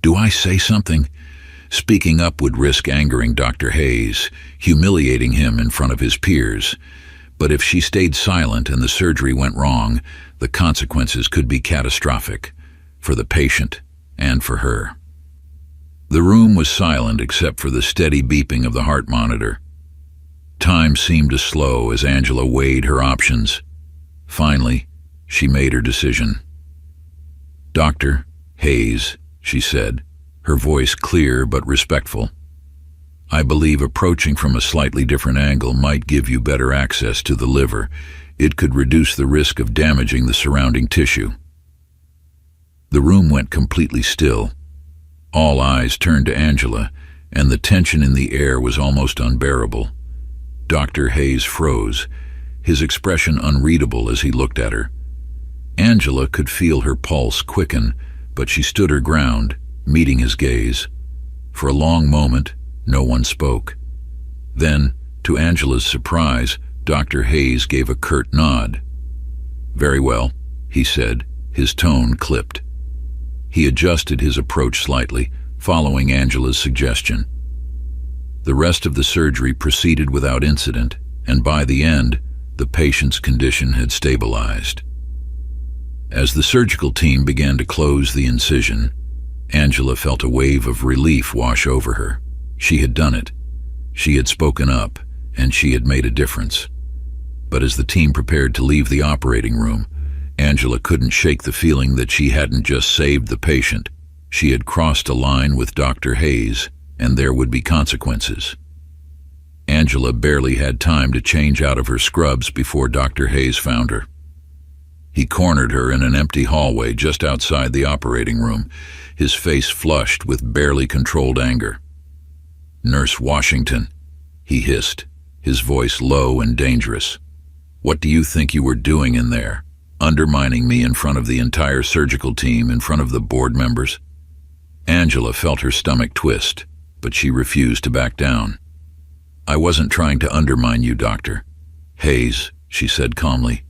Do I say something? Speaking up would risk angering Dr. Hayes, humiliating him in front of his peers. But if she stayed silent and the surgery went wrong, the consequences could be catastrophic, for the patient and for her. The room was silent except for the steady beeping of the heart monitor. Time seemed to slow as Angela weighed her options. Finally, she made her decision. "Dr. Hayes," she said, her voice clear but respectful. "I believe approaching from a slightly different angle might give you better access to the liver. It could reduce the risk of damaging the surrounding tissue." The room went completely still. All eyes turned to Angela, and the tension in the air was almost unbearable. Dr. Hayes froze, his expression unreadable as he looked at her. Angela could feel her pulse quicken, but she stood her ground, meeting his gaze. For a long moment, no one spoke. Then, to Angela's surprise, Dr. Hayes gave a curt nod. "Very well," he said, his tone clipped. He adjusted his approach slightly, following Angela's suggestion. The rest of the surgery proceeded without incident, and by the end, the patient's condition had stabilized. As the surgical team began to close the incision, Angela felt a wave of relief wash over her. She had done it. She had spoken up, and she had made a difference. But as the team prepared to leave the operating room, Angela couldn't shake the feeling that she hadn't just saved the patient. She had crossed a line with Dr. Hayes, and there would be consequences. Angela barely had time to change out of her scrubs before Dr. Hayes found her. He cornered her in an empty hallway just outside the operating room, his face flushed with barely controlled anger. "Nurse Washington," he hissed, his voice low and dangerous. "What do you think you were doing in there, undermining me in front of the entire surgical team, in front of the board members?" Angela felt her stomach twist, but she refused to back down. "I wasn't trying to undermine you, Dr. Hayes," she said calmly.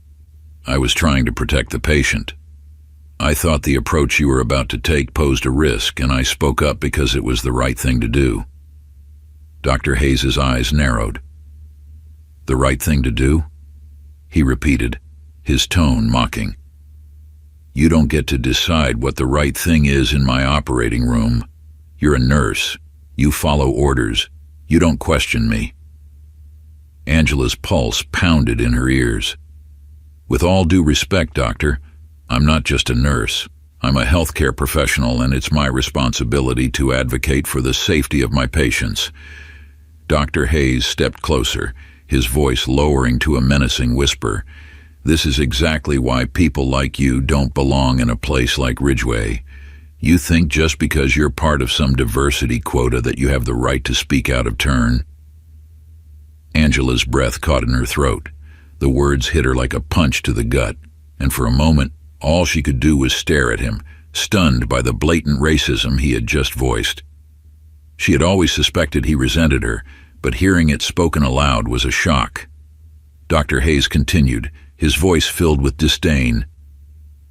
"I was trying to protect the patient. I thought the approach you were about to take posed a risk, and I spoke up because it was the right thing to do." Dr. Hayes's eyes narrowed. "The right thing to do?" he repeated, his tone mocking. "You don't get to decide what the right thing is in my operating room. You're a nurse. You follow orders. You don't question me." Angela's pulse pounded in her ears. "With all due respect, Doctor, I'm not just a nurse. I'm a healthcare professional, and it's my responsibility to advocate for the safety of my patients." Dr. Hayes stepped closer, his voice lowering to a menacing whisper. "This is exactly why people like you don't belong in a place like Ridgeway. You think just because you're part of some diversity quota that you have the right to speak out of turn?" Angela's breath caught in her throat. The words hit her like a punch to the gut, and for a moment, all she could do was stare at him, stunned by the blatant racism he had just voiced. She had always suspected he resented her, but hearing it spoken aloud was a shock. Dr. Hayes continued, his voice filled with disdain.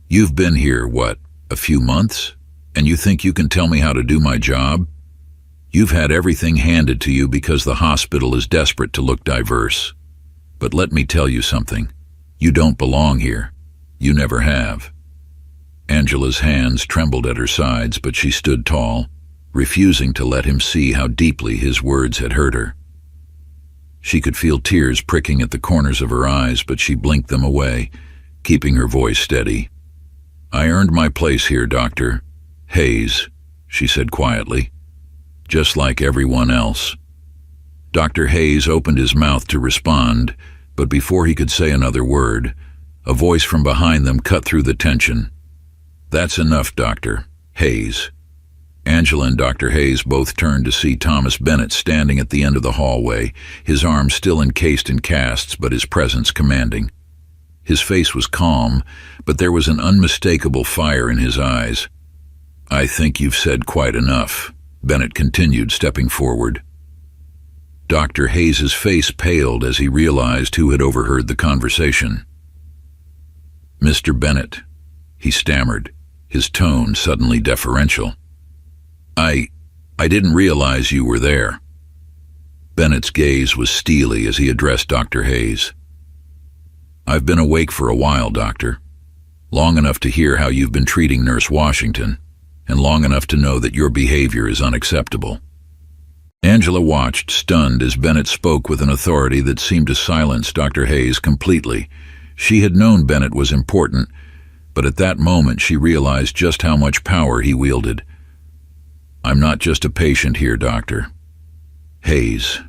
"You've been here, what, a few months? And you think you can tell me how to do my job? You've had everything handed to you because the hospital is desperate to look diverse. But let me tell you something. You don't belong here. You never have." Angela's hands trembled at her sides, but she stood tall, refusing to let him see how deeply his words had hurt her. She could feel tears pricking at the corners of her eyes, but she blinked them away, keeping her voice steady. "I earned my place here, Dr. Hayes," she said quietly, "just like everyone else." Dr. Hayes opened his mouth to respond, but before he could say another word, a voice from behind them cut through the tension. "That's enough, Dr. Hayes." Angela and Dr. Hayes both turned to see Thomas Bennett standing at the end of the hallway, his arms still encased in casts, but his presence commanding. His face was calm, but there was an unmistakable fire in his eyes. "I think you've said quite enough," Bennett continued, stepping forward. Dr. Hayes's face paled as he realized who had overheard the conversation. "Mr. Bennett," he stammered, his tone suddenly deferential. I didn't realize you were there." Bennett's gaze was steely as he addressed Dr. Hayes. "I've been awake for a while, Doctor. Long enough to hear how you've been treating Nurse Washington, and long enough to know that your behavior is unacceptable." Angela watched, stunned, as Bennett spoke with an authority that seemed to silence Dr. Hayes completely. She had known Bennett was important, but at that moment she realized just how much power he wielded. "I'm not just a patient here, Dr. Hayes,"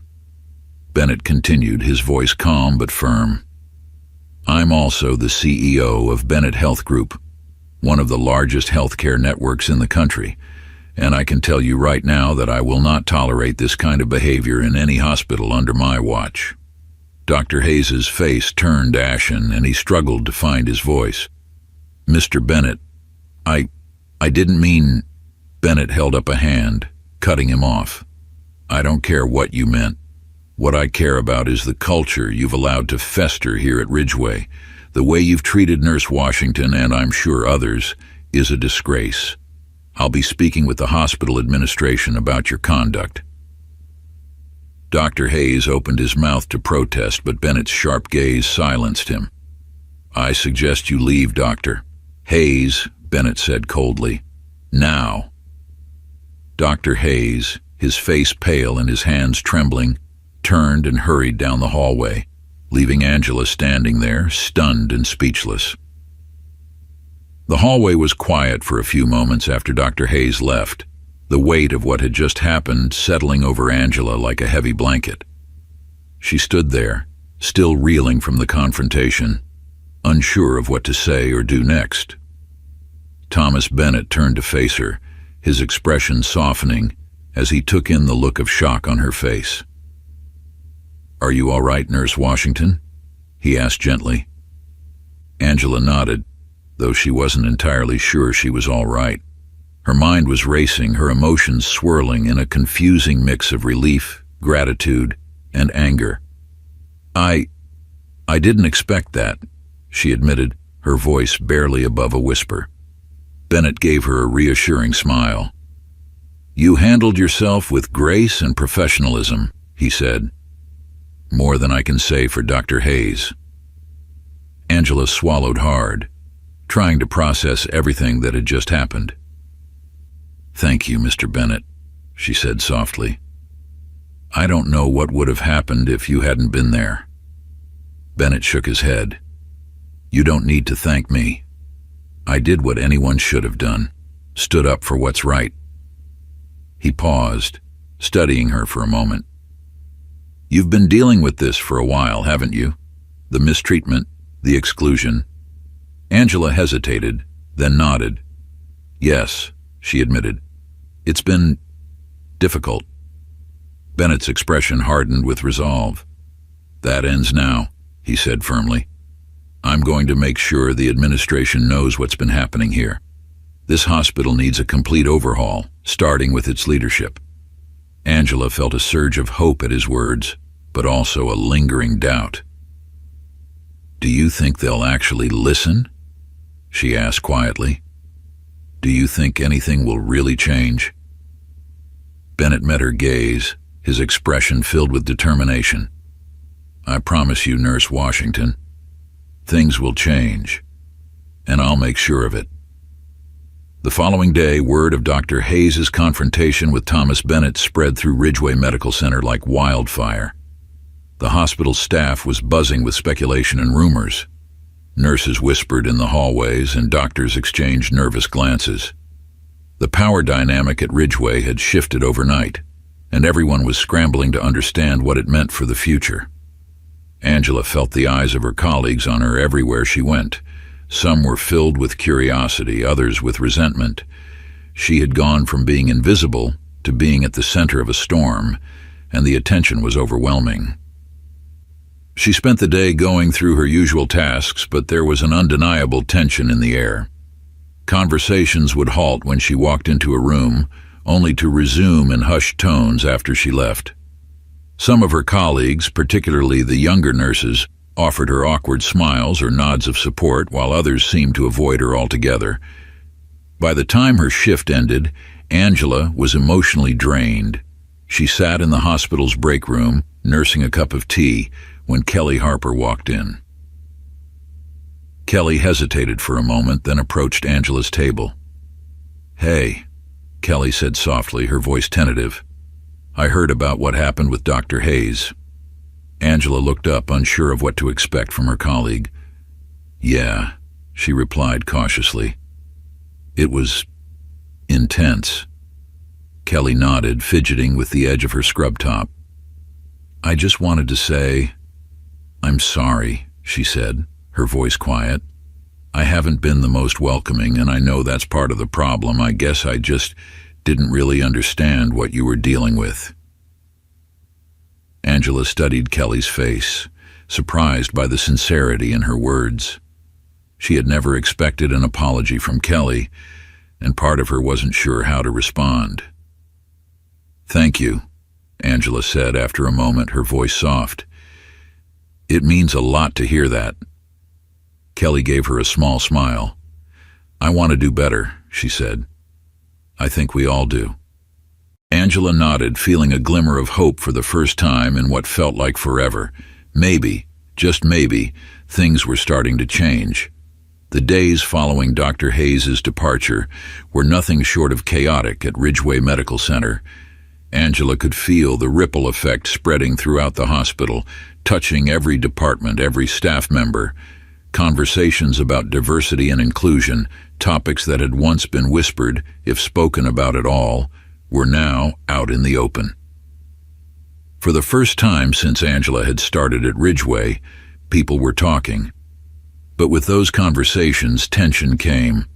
Bennett continued, his voice calm but firm. "I'm also the CEO of Bennett Health Group, one of the largest healthcare networks in the country, and I can tell you right now that I will not tolerate this kind of behavior in any hospital under my watch." Dr. Hayes's face turned ashen, and he struggled to find his voice. "Mr. Bennett, I didn't mean—" Bennett held up a hand, cutting him off. "I don't care what you meant. What I care about is the culture you've allowed to fester here at Ridgeway. The way you've treated Nurse Washington, and I'm sure others, is a disgrace. I'll be speaking with the hospital administration about your conduct." Dr. Hayes opened his mouth to protest, but Bennett's sharp gaze silenced him. "I suggest you leave, Doctor Hayes," Bennett said coldly. "Now." Dr. Hayes, his face pale and his hands trembling, turned and hurried down the hallway, leaving Angela standing there, stunned and speechless. The hallway was quiet for a few moments after Dr. Hayes left, the weight of what had just happened settling over Angela like a heavy blanket. She stood there, still reeling from the confrontation, unsure of what to say or do next. Thomas Bennett turned to face her, his expression softening as he took in the look of shock on her face. "Are you all right, Nurse Washington?" he asked gently. Angela nodded, though she wasn't entirely sure she was all right. Her mind was racing, her emotions swirling in a confusing mix of relief, gratitude, and anger. I didn't expect that," she admitted, her voice barely above a whisper. Bennett gave her a reassuring smile. "You handled yourself with grace and professionalism," he said. "More than I can say for Dr. Hayes." Angela swallowed hard, trying to process everything that had just happened. "Thank you, Mr. Bennett," she said softly. "I don't know what would have happened if you hadn't been there." Bennett shook his head. "You don't need to thank me. I did what anyone should have done, stood up for what's right." He paused, studying her for a moment. "You've been dealing with this for a while, haven't you? The mistreatment, the exclusion." Angela hesitated, then nodded. "Yes," she admitted. "It's been difficult." Bennett's expression hardened with resolve. "That ends now," he said firmly. "I'm going to make sure the administration knows what's been happening here. This hospital needs a complete overhaul, starting with its leadership." Angela felt a surge of hope at his words, but also a lingering doubt. "Do you think they'll actually listen?" she asked quietly. "Do you think anything will really change?" Bennett met her gaze, his expression filled with determination. "I promise you, Nurse Washington, things will change, and I'll make sure of it." The following day, word of Dr. Hayes' confrontation with Thomas Bennett spread through Ridgeway Medical Center like wildfire. The hospital's staff was buzzing with speculation and rumors. Nurses whispered in the hallways, and doctors exchanged nervous glances. The power dynamic at Ridgeway had shifted overnight, and everyone was scrambling to understand what it meant for the future. Angela felt the eyes of her colleagues on her everywhere she went. Some were filled with curiosity, others with resentment. She had gone from being invisible to being at the center of a storm, and the attention was overwhelming. She spent the day going through her usual tasks, but there was an undeniable tension in the air. Conversations would halt when she walked into a room, only to resume in hushed tones after she left. Some of her colleagues, particularly the younger nurses, offered her awkward smiles or nods of support, while others seemed to avoid her altogether. By the time her shift ended, Angela was emotionally drained. She sat in the hospital's break room, nursing a cup of tea, when Kelly Harper walked in. Kelly hesitated for a moment, then approached Angela's table. "Hey," Kelly said softly, her voice tentative. "I heard about what happened with Dr. Hayes." Angela looked up, unsure of what to expect from her colleague. "Yeah," she replied cautiously. "It was intense." Kelly nodded, fidgeting with the edge of her scrub top. "I just wanted to say, I'm sorry," she said, her voice quiet. "I haven't been the most welcoming, and I know that's part of the problem. I guess I just didn't really understand what you were dealing with." Angela studied Kelly's face, surprised by the sincerity in her words. She had never expected an apology from Kelly, and part of her wasn't sure how to respond. "Thank you," Angela said after a moment, her voice soft. "It means a lot to hear that." Kelly gave her a small smile. "I want to do better," she said. "I think we all do." Angela nodded, feeling a glimmer of hope for the first time in what felt like forever. Maybe, just maybe, things were starting to change. The days following Dr. Hayes' departure were nothing short of chaotic at Ridgeway Medical Center. Angela could feel the ripple effect spreading throughout the hospital, touching every department, every staff member. Conversations about diversity and inclusion, topics that had once been whispered, if spoken about at all, were now out in the open. For the first time since Angela had started at Ridgeway, people were talking. But with those conversations, tension came.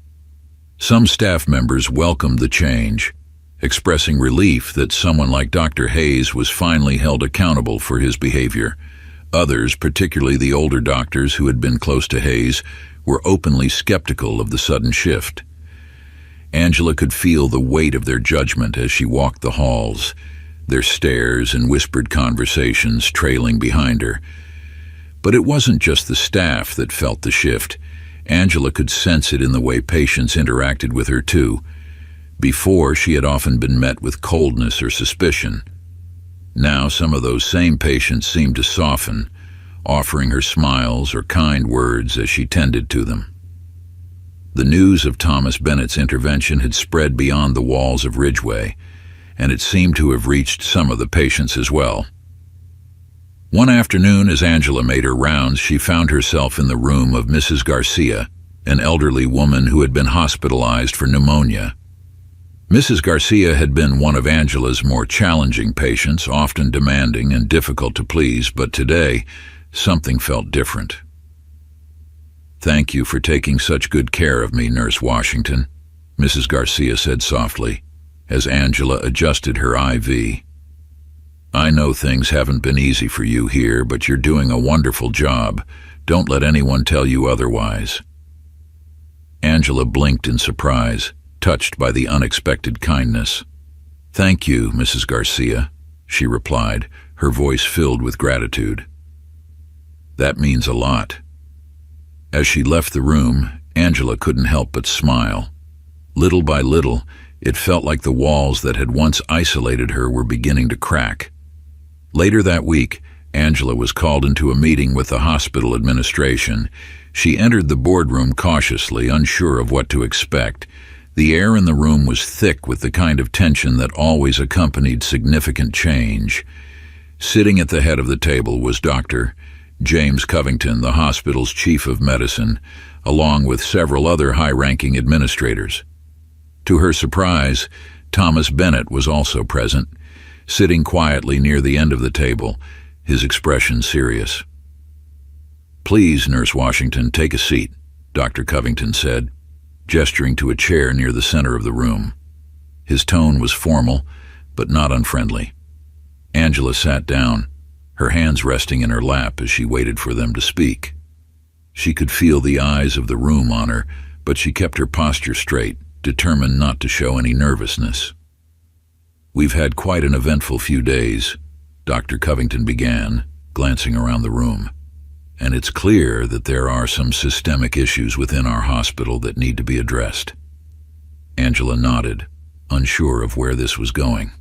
Some staff members welcomed the change, expressing relief that someone like Dr. Hayes was finally held accountable for his behavior. Others, particularly the older doctors who had been close to Hayes, were openly skeptical of the sudden shift. Angela could feel the weight of their judgment as she walked the halls, their stares and whispered conversations trailing behind her. But it wasn't just the staff that felt the shift. Angela could sense it in the way patients interacted with her too. Before, she had often been met with coldness or suspicion. Now some of those same patients seemed to soften, offering her smiles or kind words as she tended to them. The news of Thomas Bennett's intervention had spread beyond the walls of Ridgeway, and it seemed to have reached some of the patients as well. One afternoon, as Angela made her rounds, she found herself in the room of Mrs. Garcia, an elderly woman who had been hospitalized for pneumonia. Mrs. Garcia had been one of Angela's more challenging patients, often demanding and difficult to please, but today, something felt different. "Thank you for taking such good care of me, Nurse Washington," Mrs. Garcia said softly, as Angela adjusted her IV. "I know things haven't been easy for you here, but you're doing a wonderful job. Don't let anyone tell you otherwise." Angela blinked in surprise, touched by the unexpected kindness. "Thank you, Mrs. Garcia," she replied, her voice filled with gratitude. "That means a lot." As she left the room, Angela couldn't help but smile. Little by little, it felt like the walls that had once isolated her were beginning to crack. Later that week, Angela was called into a meeting with the hospital administration. She entered the boardroom cautiously, unsure of what to expect. The air in the room was thick with the kind of tension that always accompanied significant change. Sitting at the head of the table was Dr. James Covington, the hospital's chief of medicine, along with several other high-ranking administrators. To her surprise, Thomas Bennett was also present, sitting quietly near the end of the table, his expression serious. "Please, Nurse Washington, take a seat," Dr. Covington said, gesturing to a chair near the center of the room. His tone was formal, but not unfriendly. Angela sat down, her hands resting in her lap as she waited for them to speak. She could feel the eyes of the room on her, but she kept her posture straight, determined not to show any nervousness. "We've had quite an eventful few days," Dr. Covington began, glancing around the room. "And it's clear that there are some systemic issues within our hospital that need to be addressed." Angela nodded, unsure of where this was going.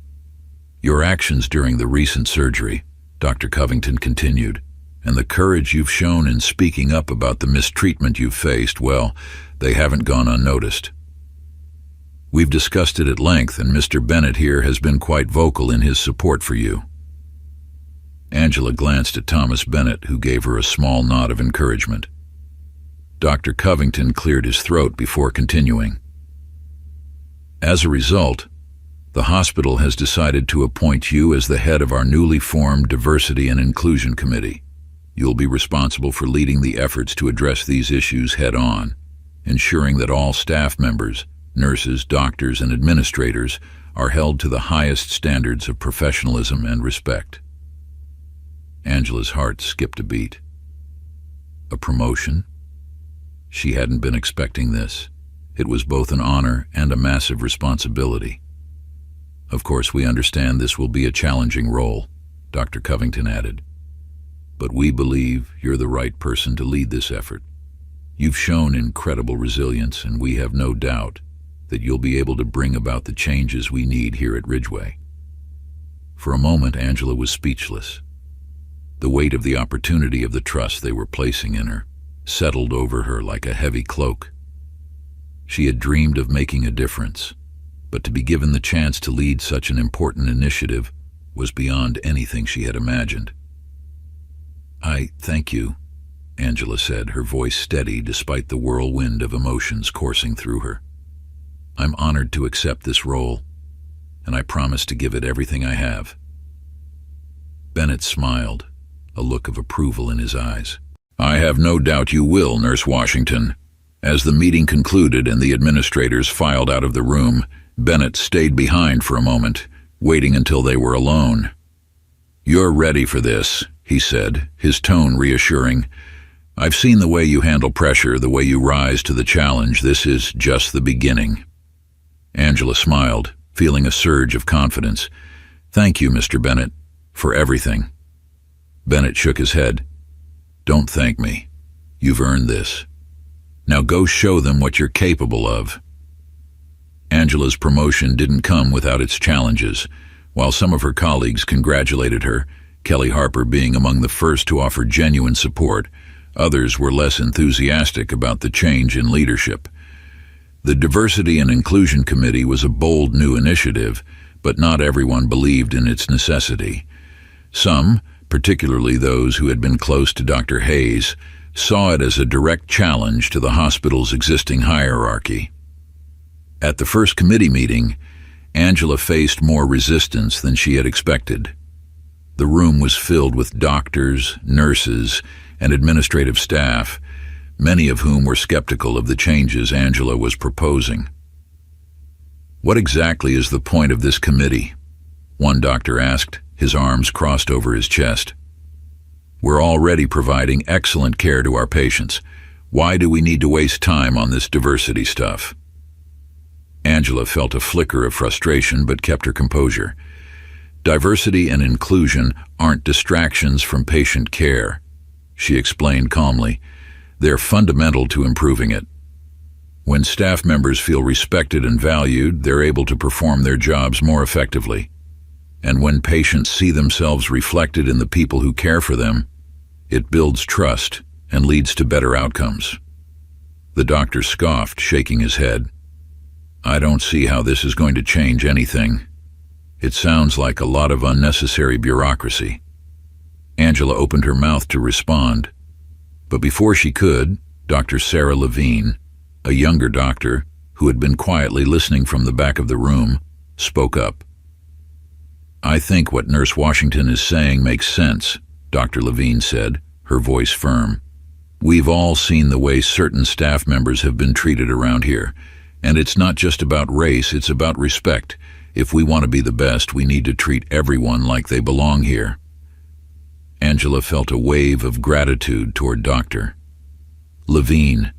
"Your actions during the recent surgery," Dr. Covington continued, "and the courage you've shown in speaking up about the mistreatment you've faced, well, they haven't gone unnoticed. We've discussed it at length, and Mr. Bennett here has been quite vocal in his support for you." Angela glanced at Thomas Bennett, who gave her a small nod of encouragement. Dr. Covington cleared his throat before continuing. "As a result, the hospital has decided to appoint you as the head of our newly formed Diversity and Inclusion Committee. You'll be responsible for leading the efforts to address these issues head-on, ensuring that all staff members, nurses, doctors, and administrators are held to the highest standards of professionalism and respect." Angela's heart skipped a beat. A promotion? She hadn't been expecting this. It was both an honor and a massive responsibility. Of course, we understand this will be a challenging role, Dr. Covington added. But we believe you're the right person to lead this effort. You've shown incredible resilience, and we have no doubt that you'll be able to bring about the changes we need here at Ridgeway. For a moment, Angela was speechless. The weight of the opportunity of the trust they were placing in her settled over her like a heavy cloak. She had dreamed of making a difference, but to be given the chance to lead such an important initiative was beyond anything she had imagined. "I thank you," Angela said, her voice steady despite the whirlwind of emotions coursing through her. "I'm honored to accept this role, and I promise to give it everything I have." Bennett smiled, a look of approval in his eyes. "I have no doubt you will, Nurse Washington." As the meeting concluded and the administrators filed out of the room, Bennett stayed behind for a moment, waiting until they were alone. "You're ready for this," he said, his tone reassuring. "I've seen the way you handle pressure, the way you rise to the challenge. This is just the beginning." Angela smiled, feeling a surge of confidence. "Thank you, Mr. Bennett, for everything." Bennett shook his head. "Don't thank me. You've earned this. Now go show them what you're capable of." Angela's promotion didn't come without its challenges. While some of her colleagues congratulated her, Kelly Harper being among the first to offer genuine support, others were less enthusiastic about the change in leadership. The Diversity and Inclusion Committee was a bold new initiative, but not everyone believed in its necessity. Some, particularly those who had been close to Dr. Hayes, saw it as a direct challenge to the hospital's existing hierarchy. At the first committee meeting, Angela faced more resistance than she had expected. The room was filled with doctors, nurses, and administrative staff, many of whom were skeptical of the changes Angela was proposing. "What exactly is the point of this committee?" one doctor asked, his arms crossed over his chest. "We're already providing excellent care to our patients. Why do we need to waste time on this diversity stuff?" Angela felt a flicker of frustration but kept her composure. "Diversity and inclusion aren't distractions from patient care," she explained calmly. "They're fundamental to improving it. When staff members feel respected and valued, they're able to perform their jobs more effectively. And when patients see themselves reflected in the people who care for them, it builds trust and leads to better outcomes." The doctor scoffed, shaking his head. "I don't see how this is going to change anything. It sounds like a lot of unnecessary bureaucracy." Angela opened her mouth to respond, but before she could, Dr. Sarah Levine, a younger doctor who had been quietly listening from the back of the room, spoke up. "I think what Nurse Washington is saying makes sense," Dr. Levine said, her voice firm. "We've all seen the way certain staff members have been treated around here, and it's not just about race, it's about respect. If we want to be the best, we need to treat everyone like they belong here." Angela felt a wave of gratitude toward Dr. Levine.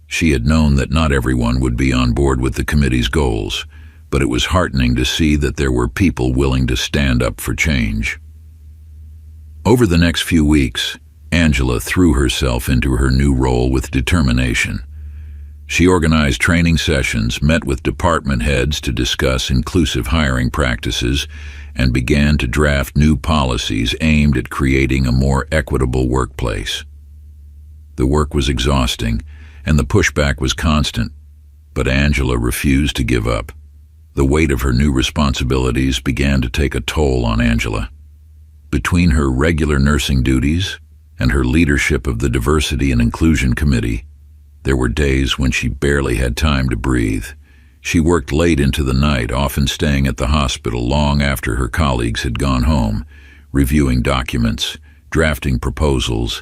She had known that not everyone would be on board with the committee's goals, but it was heartening to see that there were people willing to stand up for change. Over the next few weeks, Angela threw herself into her new role with determination. She organized training sessions, met with department heads to discuss inclusive hiring practices, and began to draft new policies aimed at creating a more equitable workplace. The work was exhausting, and the pushback was constant, but Angela refused to give up. The weight of her new responsibilities began to take a toll on Angela. Between her regular nursing duties and her leadership of the Diversity and Inclusion Committee, there were days when she barely had time to breathe. She worked late into the night, often staying at the hospital long after her colleagues had gone home, reviewing documents, drafting proposals,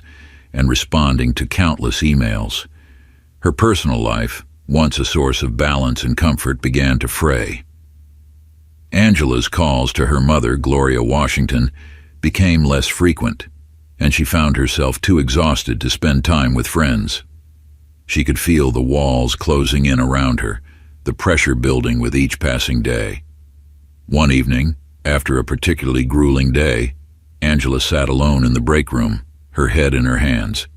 and responding to countless emails. Her personal life, once a source of balance and comfort, began to fray. Angela's calls to her mother, Gloria Washington, became less frequent. and she found herself too exhausted to spend time with friends. She could feel the walls closing in around her, the pressure building with each passing day. One evening, after a particularly grueling day, Angela sat alone in the break room, her head in her hands.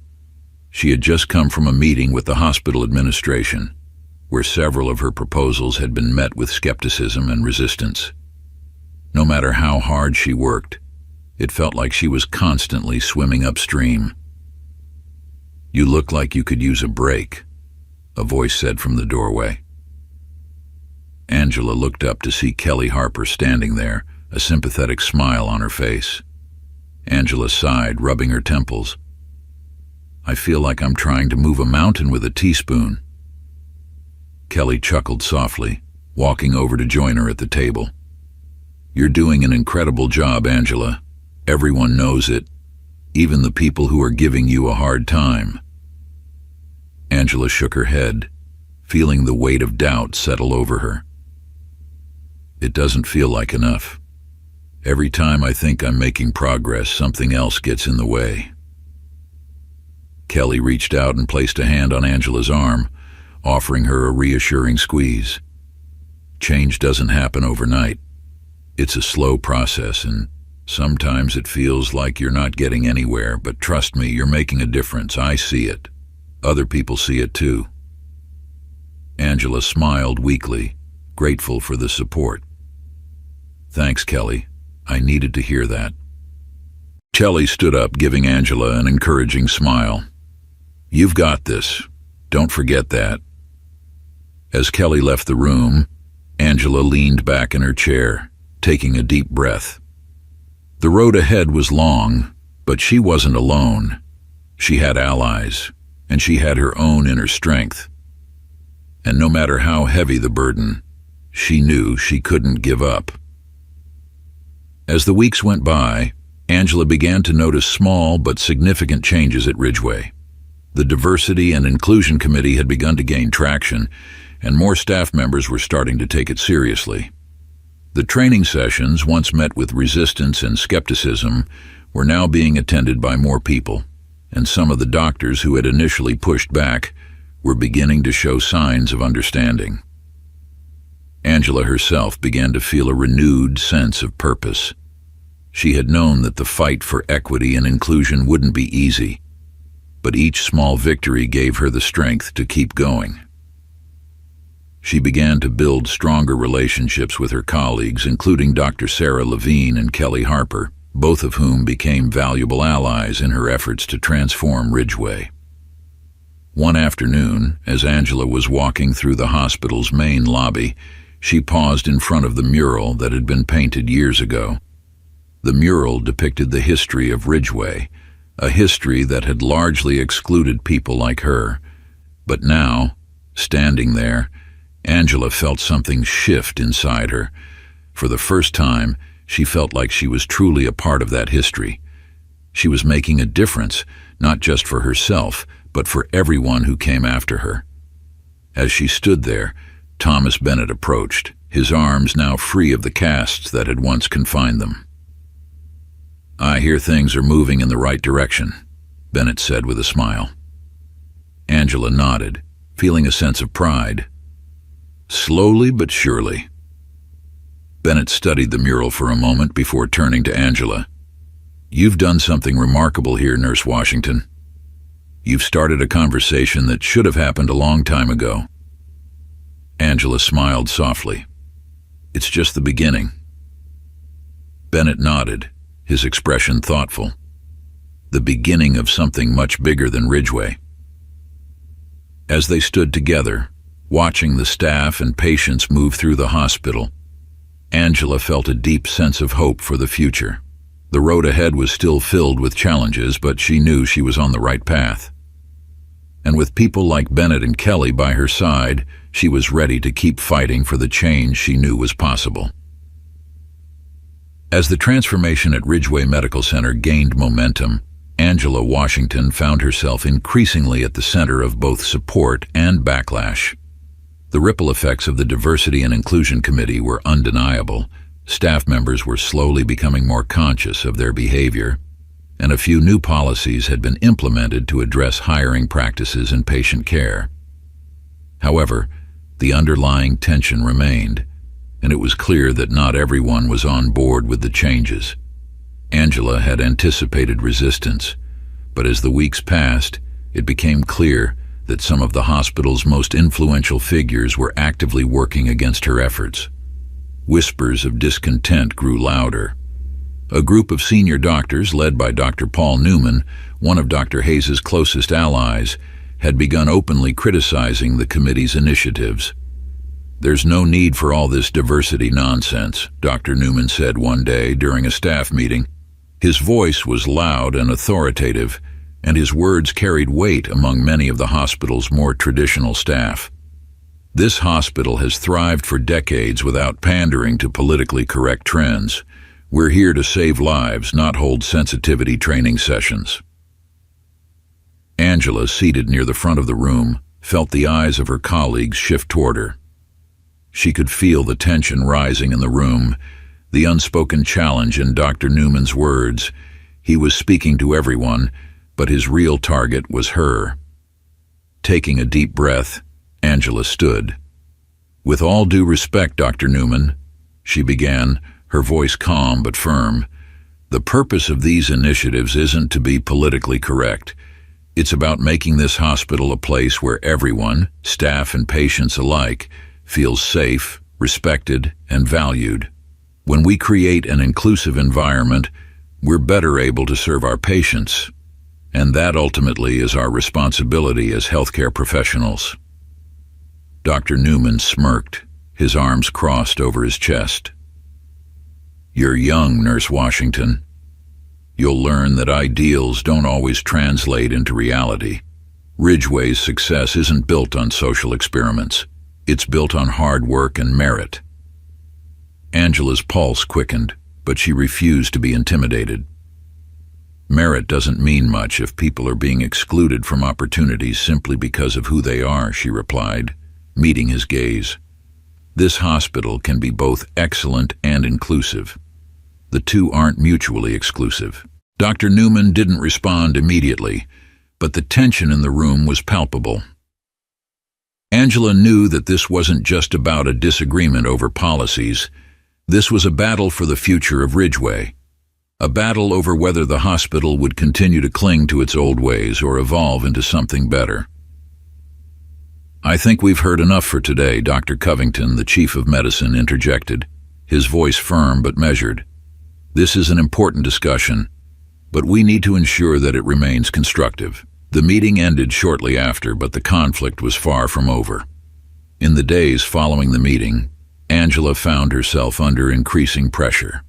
She had just come from a meeting with the hospital administration, where several of her proposals had been met with skepticism and resistance. No matter how hard she worked, it felt like she was constantly swimming upstream. "You look like you could use a break," a voice said from the doorway. Angela looked up to see Kelly Harper standing there, a sympathetic smile on her face. Angela sighed, rubbing her temples. "I feel like I'm trying to move a mountain with a teaspoon." Kelly chuckled softly, walking over to join her at the table. "You're doing an incredible job, Angela. Everyone knows it, even the people who are giving you a hard time." Angela shook her head, feeling the weight of doubt settle over her. "It doesn't feel like enough. Every time I think I'm making progress, something else gets in the way." Kelly reached out and placed a hand on Angela's arm, offering her a reassuring squeeze. "Change doesn't happen overnight. It's a slow process, and sometimes it feels like you're not getting anywhere, but trust me, you're making a difference. I see it. Other people see it too." Angela smiled weakly, grateful for the support. "Thanks, Kelly. I needed to hear that." Kelly stood up, giving Angela an encouraging smile. "You've got this. Don't forget that." As Kelly left the room, Angela leaned back in her chair, taking a deep breath. The road ahead was long, but she wasn't alone. She had allies, and she had her own inner strength. And no matter how heavy the burden, she knew she couldn't give up. As the weeks went by, Angela began to notice small but significant changes at Ridgeway. The Diversity and Inclusion Committee had begun to gain traction, and more staff members were starting to take it seriously. The training sessions, once met with resistance and skepticism, were now being attended by more people, and some of the doctors who had initially pushed back were beginning to show signs of understanding. Angela herself began to feel a renewed sense of purpose. She had known that the fight for equity and inclusion wouldn't be easy, but each small victory gave her the strength to keep going. She began to build stronger relationships with her colleagues, including Dr. Sarah Levine and Kelly Harper, both of whom became valuable allies in her efforts to transform Ridgeway. One afternoon, as Angela was walking through the hospital's main lobby, she paused in front of the mural that had been painted years ago. The mural depicted the history of Ridgeway, a history that had largely excluded people like her. But now, standing there, Angela felt something shift inside her. For the first time, she felt like she was truly a part of that history. She was making a difference, not just for herself, but for everyone who came after her. As she stood there, Thomas Bennett approached, his arms now free of the casts that had once confined them. "I hear things are moving in the right direction," Bennett said with a smile. Angela nodded, feeling a sense of pride. "Slowly but surely." Bennett studied the mural for a moment before turning to Angela. "You've done something remarkable here, Nurse Washington. You've started a conversation that should have happened a long time ago." Angela smiled softly. "It's just the beginning." Bennett nodded, his expression thoughtful. The beginning of something much bigger than Ridgeway. As they stood together, watching the staff and patients move through the hospital, Angela felt a deep sense of hope for the future. The road ahead was still filled with challenges, but she knew she was on the right path. And with people like Bennett and Kelly by her side, she was ready to keep fighting for the change she knew was possible. As the transformation at Ridgeway Medical Center gained momentum, Angela Washington found herself increasingly at the center of both support and backlash. The ripple effects of the Diversity and Inclusion Committee were undeniable. Staff members were slowly becoming more conscious of their behavior. and a few new policies had been implemented to address hiring practices and patient care. However, the underlying tension remained, and it was clear that not everyone was on board with the changes. Angela had anticipated resistance, but as the weeks passed, it became clear that some of the hospital's most influential figures were actively working against her efforts. Whispers of discontent grew louder. A group of senior doctors, led by Dr. Paul Newman, one of Dr. Hayes's closest allies, had begun openly criticizing the committee's initiatives. "There's no need for all this diversity nonsense," Dr. Newman said one day during a staff meeting. His voice was loud and authoritative, and his words carried weight among many of the hospital's more traditional staff. "This hospital has thrived for decades without pandering to politically correct trends. We're here to save lives, not hold sensitivity training sessions." Angela, seated near the front of the room, felt the eyes of her colleagues shift toward her. She could feel the tension rising in the room, the unspoken challenge in Dr. Newman's words. He was speaking to everyone, but his real target was her. Taking a deep breath, Angela stood. "With all due respect, Dr. Newman," she began, her voice calm but firm, "the purpose of these initiatives isn't to be politically correct. It's about making this hospital a place where everyone, staff and patients alike, feels safe, respected, and valued. When we create an inclusive environment, we're better able to serve our patients, and that ultimately is our responsibility as healthcare professionals." Dr. Newman smirked, his arms crossed over his chest. "You're young, Nurse Washington. You'll learn that ideals don't always translate into reality. Ridgeway's success isn't built on social experiments. It's built on hard work and merit." Angela's pulse quickened, but she refused to be intimidated. "Merit doesn't mean much if people are being excluded from opportunities simply because of who they are," she replied, meeting his gaze. "This hospital can be both excellent and inclusive. The two aren't mutually exclusive." Dr. Newman didn't respond immediately, but the tension in the room was palpable. Angela knew that this wasn't just about a disagreement over policies. This was a battle for the future of Ridgeway, a battle over whether the hospital would continue to cling to its old ways or evolve into something better. "I think we've heard enough for today," Dr. Covington, the chief of medicine, interjected, his voice firm but measured. "This is an important discussion, but we need to ensure that it remains constructive." The meeting ended shortly after, but the conflict was far from over. In the days following the meeting, Angela found herself under increasing pressure.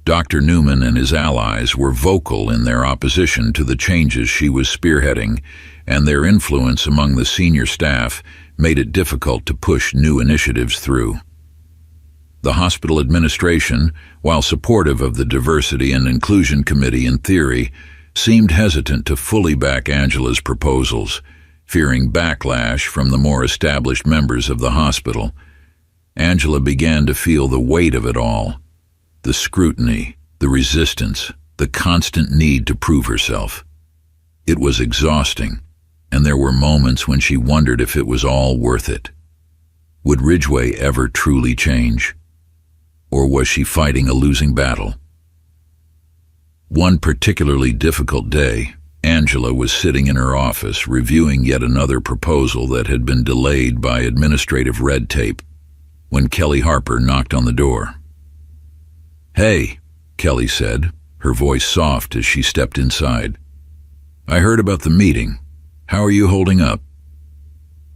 Dr. Newman and his allies were vocal in their opposition to the changes she was spearheading, and their influence among the senior staff made it difficult to push new initiatives through. The hospital administration, while supportive of the Diversity and Inclusion Committee in theory, seemed hesitant to fully back Angela's proposals, fearing backlash from the more established members of the hospital. Angela began to feel the weight of it all, the scrutiny, the resistance, the constant need to prove herself. It was exhausting, and there were moments when she wondered if it was all worth it. Would Ridgeway ever truly change? Or was she fighting a losing battle? One particularly difficult day, Angela was sitting in her office reviewing yet another proposal that had been delayed by administrative red tape when Kelly Harper knocked on the door. "Hey," Kelly said, her voice soft as she stepped inside. "I heard about the meeting. How are you holding up?"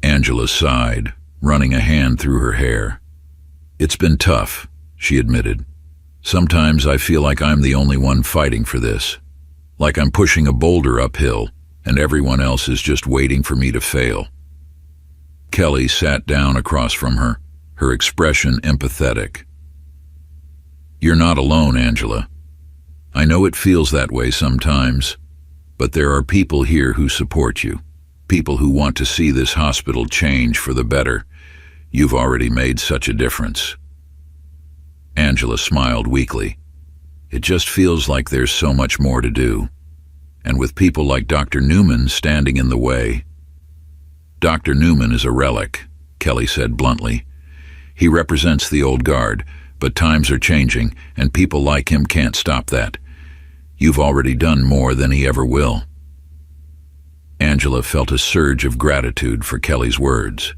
Angela sighed, running a hand through her hair. "It's been tough," she admitted. "Sometimes I feel like I'm the only one fighting for this, like I'm pushing a boulder uphill and everyone else is just waiting for me to fail." Kelly sat down across from her, her expression empathetic. "You're not alone, Angela. I know it feels that way sometimes, but there are people here who support you, people who want to see this hospital change for the better. You've already made such a difference." Angela smiled weakly. "It just feels like there's so much more to do." and with people like Dr. Newman standing in the way. Dr. Newman is a relic, Kelly said bluntly. He represents the old guard, but times are changing, and people like him can't stop that. You've already done more than he ever will. Angela felt a surge of gratitude for Kelly's words.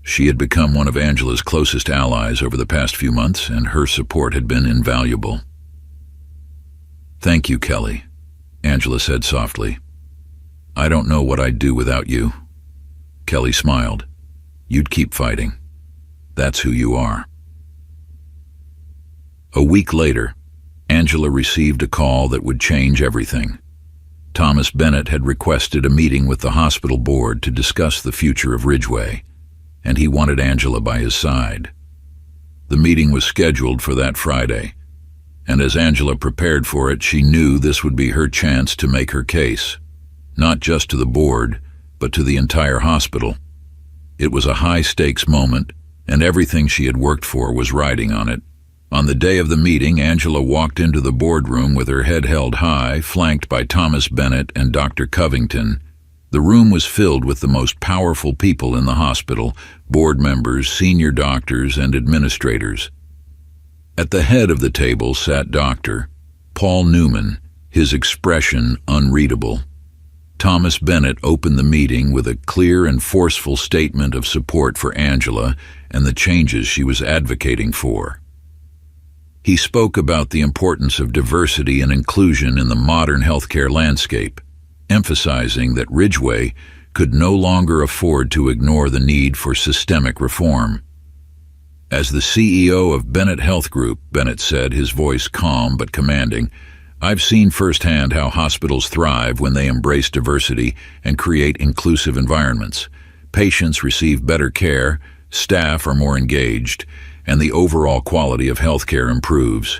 She had become one of Angela's closest allies over the past few months, and her support had been invaluable. "Thank you, Kelly," Angela said softly. "I don't know what I'd do without you." Kelly smiled. "You'd keep fighting. That's who you are." A week later, Angela received a call that would change everything. Thomas Bennett had requested a meeting with the hospital board to discuss the future of Ridgeway, and he wanted Angela by his side. The meeting was scheduled for that Friday, and as Angela prepared for it, she knew this would be her chance to make her case, not just to the board, but to the entire hospital. It was a high-stakes moment, and everything she had worked for was riding on it. On the day of the meeting, Angela walked into the boardroom with her head held high, flanked by Thomas Bennett and Dr. Covington. The room was filled with the most powerful people in the hospital, board members, senior doctors, and administrators. At the head of the table sat Dr. Paul Newman, his expression unreadable. Thomas Bennett opened the meeting with a clear and forceful statement of support for Angela and the changes she was advocating for. He spoke about the importance of diversity and inclusion in the modern healthcare landscape, emphasizing that Ridgeway could no longer afford to ignore the need for systemic reform. As the CEO of Bennett Health Group, Bennett said, his voice calm but commanding, "I've seen firsthand how hospitals thrive when they embrace diversity and create inclusive environments. Patients receive better care, staff are more engaged, and the overall quality of healthcare improves.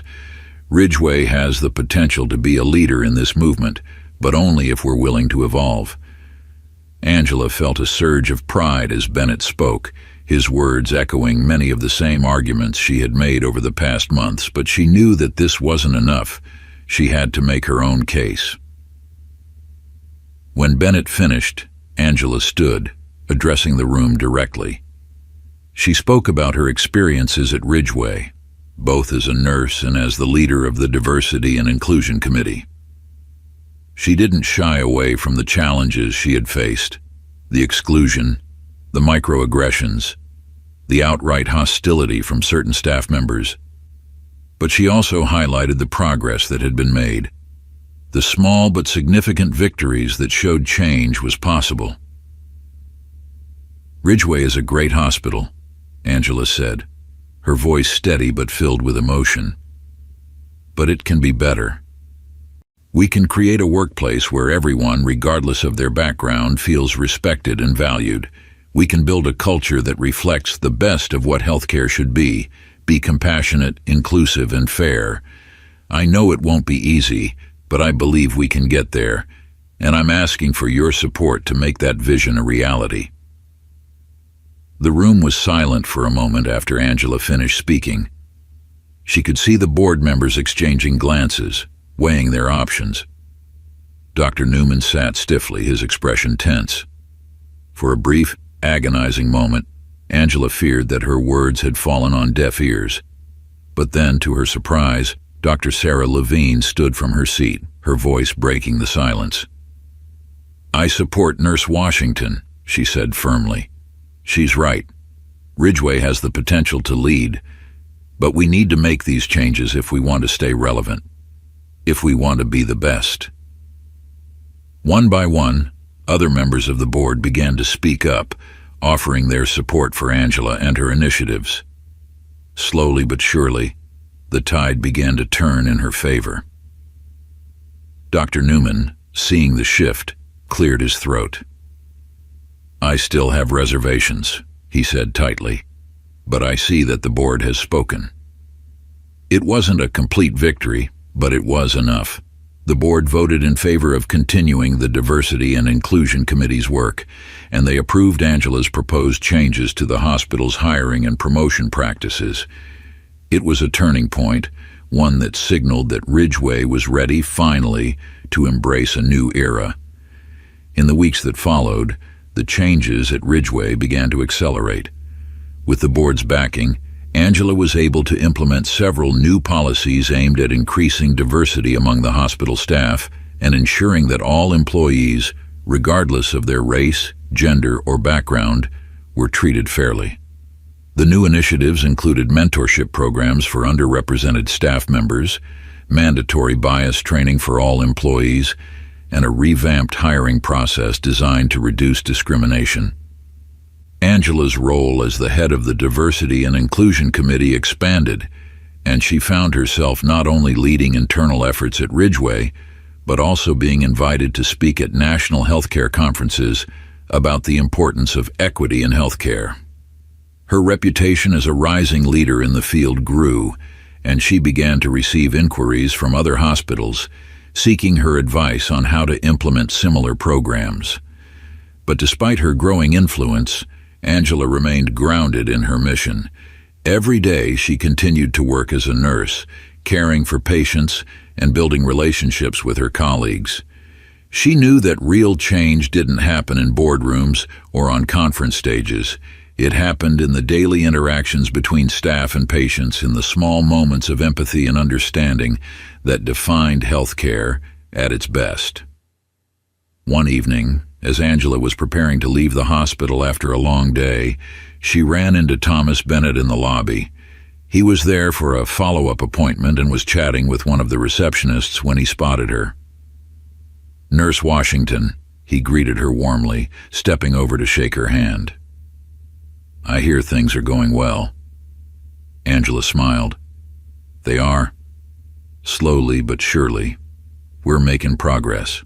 Ridgeway has the potential to be a leader in this movement, but only if we're willing to evolve." Angela felt a surge of pride as Bennett spoke, his words echoing many of the same arguments she had made over the past months, but she knew that this wasn't enough. She had to make her own case. When Bennett finished, Angela stood, addressing the room directly. She spoke about her experiences at Ridgeway, both as a nurse and as the leader of the Diversity and Inclusion Committee. She didn't shy away from the challenges she had faced, the exclusion, the microaggressions, the outright hostility from certain staff members. But she also highlighted the progress that had been made, the small but significant victories that showed change was possible. "Ridgeway is a great hospital," Angela said, her voice steady but filled with emotion. "But it can be better. We can create a workplace where everyone, regardless of their background, feels respected and valued. We can build a culture that reflects the best of what healthcare should be compassionate, inclusive, and fair. I know it won't be easy, but I believe we can get there, and I'm asking for your support to make that vision a reality." The room was silent for a moment after Angela finished speaking. She could see the board members exchanging glances, weighing their options. Dr. Newman sat stiffly, his expression tense. For a brief, agonizing moment, Angela feared that her words had fallen on deaf ears. But then, to her surprise, Dr. Sarah Levine stood from her seat, her voice breaking the silence. "I support Nurse Washington," she said firmly. "She's right. Ridgeway has the potential to lead, but we need to make these changes if we want to stay relevant, if we want to be the best." One by one, other members of the board began to speak up, offering their support for Angela and her initiatives. Slowly but surely, the tide began to turn in her favor. Dr. Newman, seeing the shift, cleared his throat. "I still have reservations," he said tightly, "but I see that the board has spoken." It wasn't a complete victory, but it was enough. The board voted in favor of continuing the Diversity and Inclusion Committee's work, and they approved Angela's proposed changes to the hospital's hiring and promotion practices. It was a turning point, one that signaled that Ridgeway was ready, finally, to embrace a new era. In the weeks that followed, the changes at Ridgeway began to accelerate. With the board's backing, Angela was able to implement several new policies aimed at increasing diversity among the hospital staff and ensuring that all employees, regardless of their race, gender, or background, were treated fairly. The new initiatives included mentorship programs for underrepresented staff members, mandatory bias training for all employees, and a revamped hiring process designed to reduce discrimination. Angela's role as the head of the Diversity and Inclusion Committee expanded, and she found herself not only leading internal efforts at Ridgeway, but also being invited to speak at national healthcare conferences about the importance of equity in healthcare. Her reputation as a rising leader in the field grew, and she began to receive inquiries from other hospitals seeking her advice on how to implement similar programs. But despite her growing influence, Angela remained grounded in her mission. Every day she continued to work as a nurse, caring for patients and building relationships with her colleagues. She knew that real change didn't happen in boardrooms or on conference stages. It happened in the daily interactions between staff and patients, in the small moments of empathy and understanding that defined healthcare at its best. One evening, as Angela was preparing to leave the hospital after a long day, she ran into Thomas Bennett in the lobby. He was there for a follow-up appointment and was chatting with one of the receptionists when he spotted her. "Nurse Washington," he greeted her warmly, stepping over to shake her hand. "I hear things are going well." Angela smiled. "They are. Slowly but surely. We're making progress."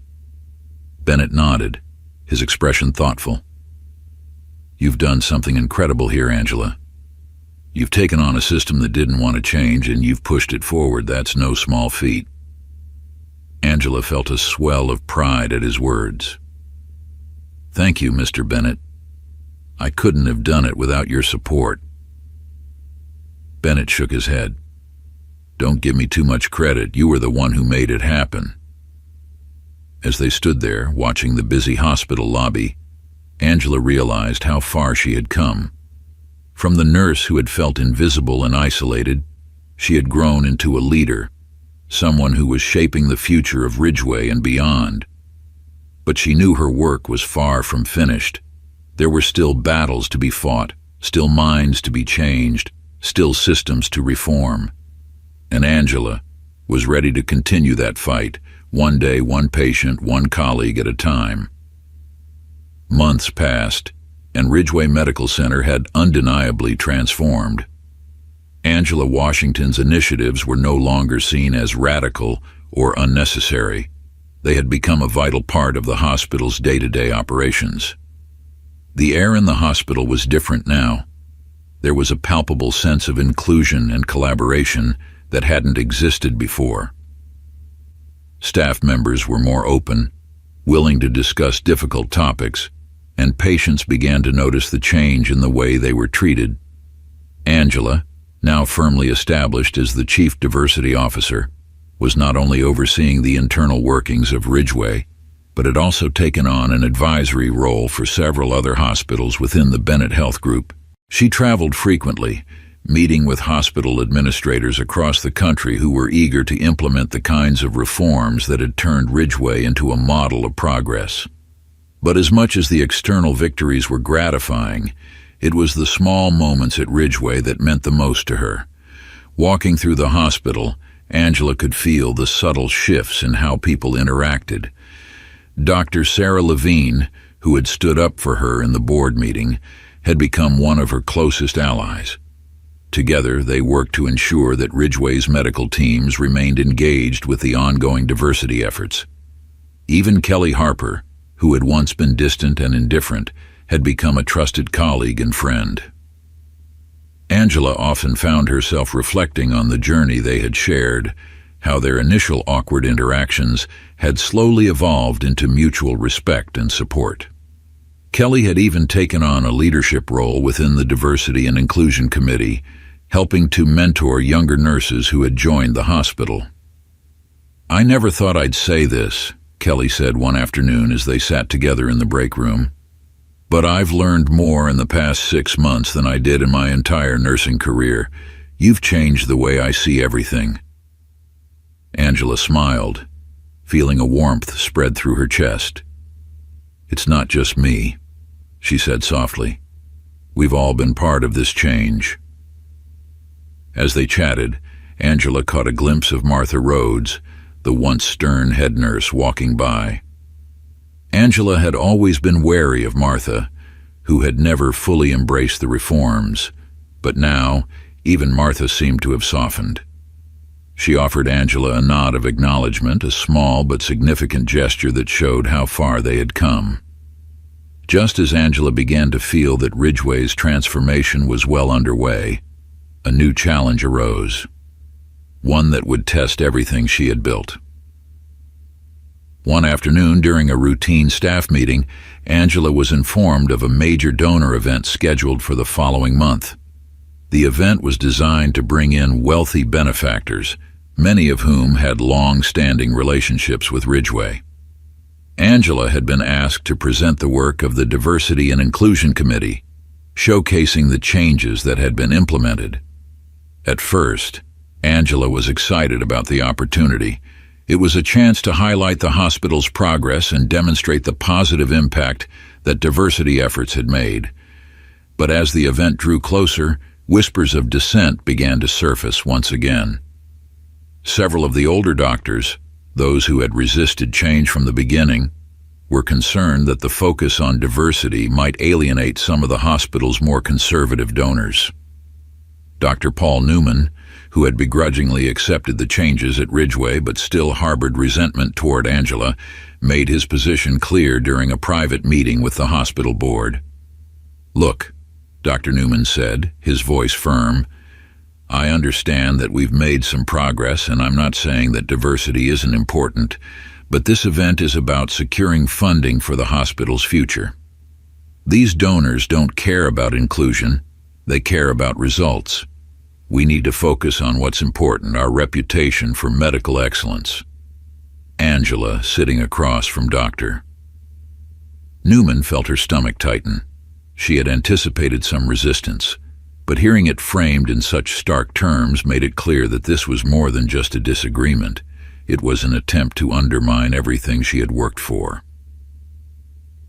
Bennett nodded, his expression thoughtful. "You've done something incredible here, Angela. You've taken on a system that didn't want to change, and you've pushed it forward. That's no small feat." Angela felt a swell of pride at his words. "Thank you, Mr. Bennett. I couldn't have done it without your support." Bennett shook his head. "Don't give me too much credit. You were the one who made it happen." As they stood there, watching the busy hospital lobby, Angela realized how far she had come. From the nurse who had felt invisible and isolated, she had grown into a leader, someone who was shaping the future of Ridgeway and beyond. But she knew her work was far from finished. There were still battles to be fought, still minds to be changed, still systems to reform. And Angela was ready to continue that fight, one day, one patient, one colleague at a time. Months passed, and Ridgeway Medical Center had undeniably transformed. Angela Washington's initiatives were no longer seen as radical or unnecessary. They had become a vital part of the hospital's day-to-day operations. The air in the hospital was different now. There was a palpable sense of inclusion and collaboration that hadn't existed before. Staff members were more open, willing to discuss difficult topics, and patients began to notice the change in the way they were treated. Angela, now firmly established as the Chief Diversity Officer, was not only overseeing the internal workings of Ridgeway, but had also taken on an advisory role for several other hospitals within the Bennett Health Group. She traveled frequently, meeting with hospital administrators across the country who were eager to implement the kinds of reforms that had turned Ridgeway into a model of progress. But as much as the external victories were gratifying, it was the small moments at Ridgeway that meant the most to her. Walking through the hospital, Angela could feel the subtle shifts in how people interacted. Dr. Sarah Levine, who had stood up for her in the board meeting, had become one of her closest allies. Together, they worked to ensure that Ridgeway's medical teams remained engaged with the ongoing diversity efforts. Even Kelly Harper, who had once been distant and indifferent, had become a trusted colleague and friend. Angela often found herself reflecting on the journey they had shared, how their initial awkward interactions had slowly evolved into mutual respect and support. Kelly had even taken on a leadership role within the Diversity and Inclusion Committee, helping to mentor younger nurses who had joined the hospital. "I never thought I'd say this," Kelly said one afternoon as they sat together in the break room. "But I've learned more in the past 6 months than I did in my entire nursing career. You've changed the way I see everything." Angela smiled, feeling a warmth spread through her chest. "It's not just me," she said softly. "We've all been part of this change." As they chatted, Angela caught a glimpse of Martha Rhodes, the once stern head nurse, walking by. Angela had always been wary of Martha, who had never fully embraced the reforms, but now even Martha seemed to have softened. She offered Angela a nod of acknowledgement, a small but significant gesture that showed how far they had come. Just as Angela began to feel that Ridgeway's transformation was well underway, a new challenge arose, one that would test everything she had built. One afternoon, during a routine staff meeting, Angela was informed of a major donor event scheduled for the following month. The event was designed to bring in wealthy benefactors, many of whom had long-standing relationships with Ridgeway. Angela had been asked to present the work of the Diversity and Inclusion Committee, showcasing the changes that had been implemented. At first, Angela was excited about the opportunity. It was a chance to highlight the hospital's progress and demonstrate the positive impact that diversity efforts had made. But as the event drew closer, whispers of dissent began to surface once again. Several of the older doctors, those who had resisted change from the beginning, were concerned that the focus on diversity might alienate some of the hospital's more conservative donors. Dr. Paul Newman, who had begrudgingly accepted the changes at Ridgeway but still harbored resentment toward Angela, made his position clear during a private meeting with the hospital board. "Look," Dr. Newman said, his voice firm, "I understand that we've made some progress, and I'm not saying that diversity isn't important, but this event is about securing funding for the hospital's future. These donors don't care about inclusion, they care about results. We need to focus on what's important, our reputation for medical excellence." Angela, sitting across from Dr. Newman, felt her stomach tighten. She had anticipated some resistance, but hearing it framed in such stark terms made it clear that this was more than just a disagreement. It was an attempt to undermine everything she had worked for.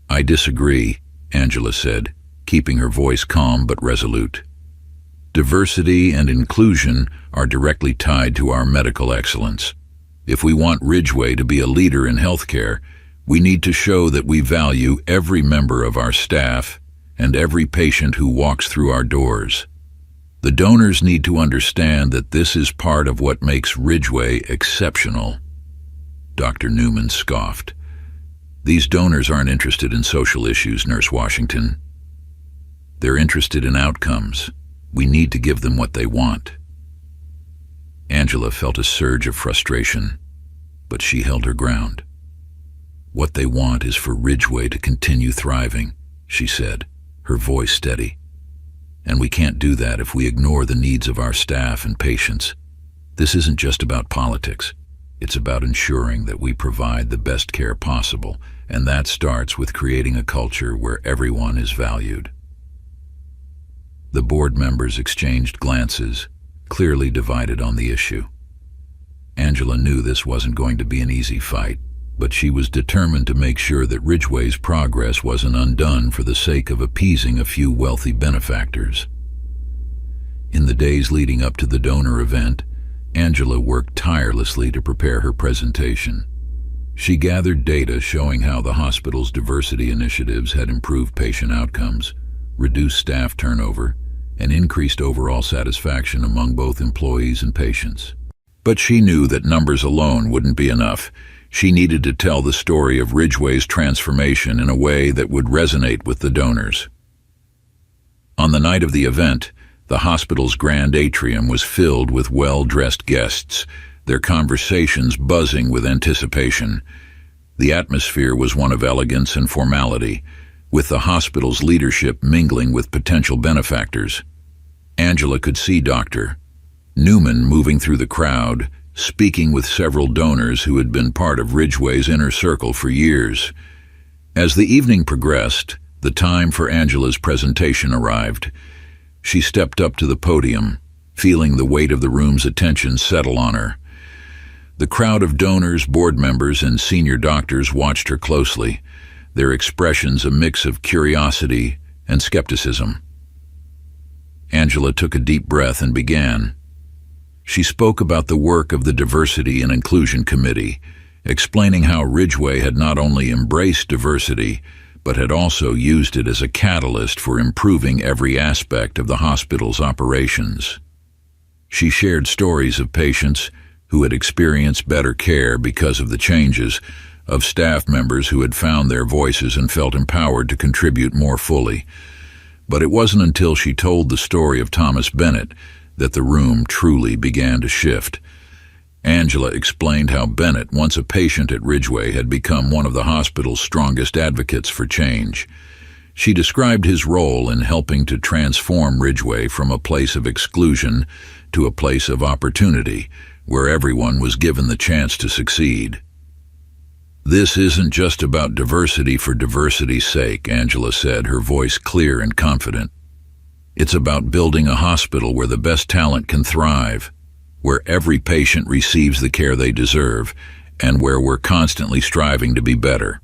"I disagree," Angela said, keeping her voice calm but resolute. "Diversity and inclusion are directly tied to our medical excellence. If we want Ridgeway to be a leader in healthcare, we need to show that we value every member of our staff and every patient who walks through our doors. The donors need to understand that this is part of what makes Ridgeway exceptional." Dr. Newman scoffed. "These donors aren't interested in social issues, Nurse Washington. They're interested in outcomes. We need to give them what they want." Angela felt a surge of frustration, but she held her ground. "What they want is for Ridgeway to continue thriving," she said, her voice steady. "And we can't do that if we ignore the needs of our staff and patients. This isn't just about politics. It's about ensuring that we provide the best care possible, and that starts with creating a culture where everyone is valued." The board members exchanged glances, clearly divided on the issue. Angela knew this wasn't going to be an easy fight, but she was determined to make sure that Ridgeway's progress wasn't undone for the sake of appeasing a few wealthy benefactors. In the days leading up to the donor event, Angela worked tirelessly to prepare her presentation. She gathered data showing how the hospital's diversity initiatives had improved patient outcomes, reduced staff turnover, and increased overall satisfaction among both employees and patients. But she knew that numbers alone wouldn't be enough. She needed to tell the story of Ridgeway's transformation in a way that would resonate with the donors. On the night of the event, the hospital's grand atrium was filled with well-dressed guests, their conversations buzzing with anticipation. The atmosphere was one of elegance and formality, with the hospital's leadership mingling with potential benefactors. Angela could see Dr. Newman moving through the crowd, speaking with several donors who had been part of Ridgway's inner circle for years. As the evening progressed, the time for Angela's presentation arrived. She stepped up to the podium, feeling the weight of the room's attention settle on her. The crowd of donors, board members, and senior doctors watched her closely, their expressions a mix of curiosity and skepticism. Angela took a deep breath and began. She spoke about the work of the Diversity and Inclusion Committee, explaining how Ridgway had not only embraced diversity, but had also used it as a catalyst for improving every aspect of the hospital's operations. She shared stories of patients who had experienced better care because of the changes, of staff members who had found their voices and felt empowered to contribute more fully. But it wasn't until she told the story of Thomas Bennett that the room truly began to shift. Angela explained how Bennett, once a patient at Ridgway, had become one of the hospital's strongest advocates for change. She described his role in helping to transform Ridgway from a place of exclusion to a place of opportunity, where everyone was given the chance to succeed. "This isn't just about diversity for diversity's sake," Angela said, her voice clear and confident. "It's about building a hospital where the best talent can thrive, where every patient receives the care they deserve, and where we're constantly striving to be better.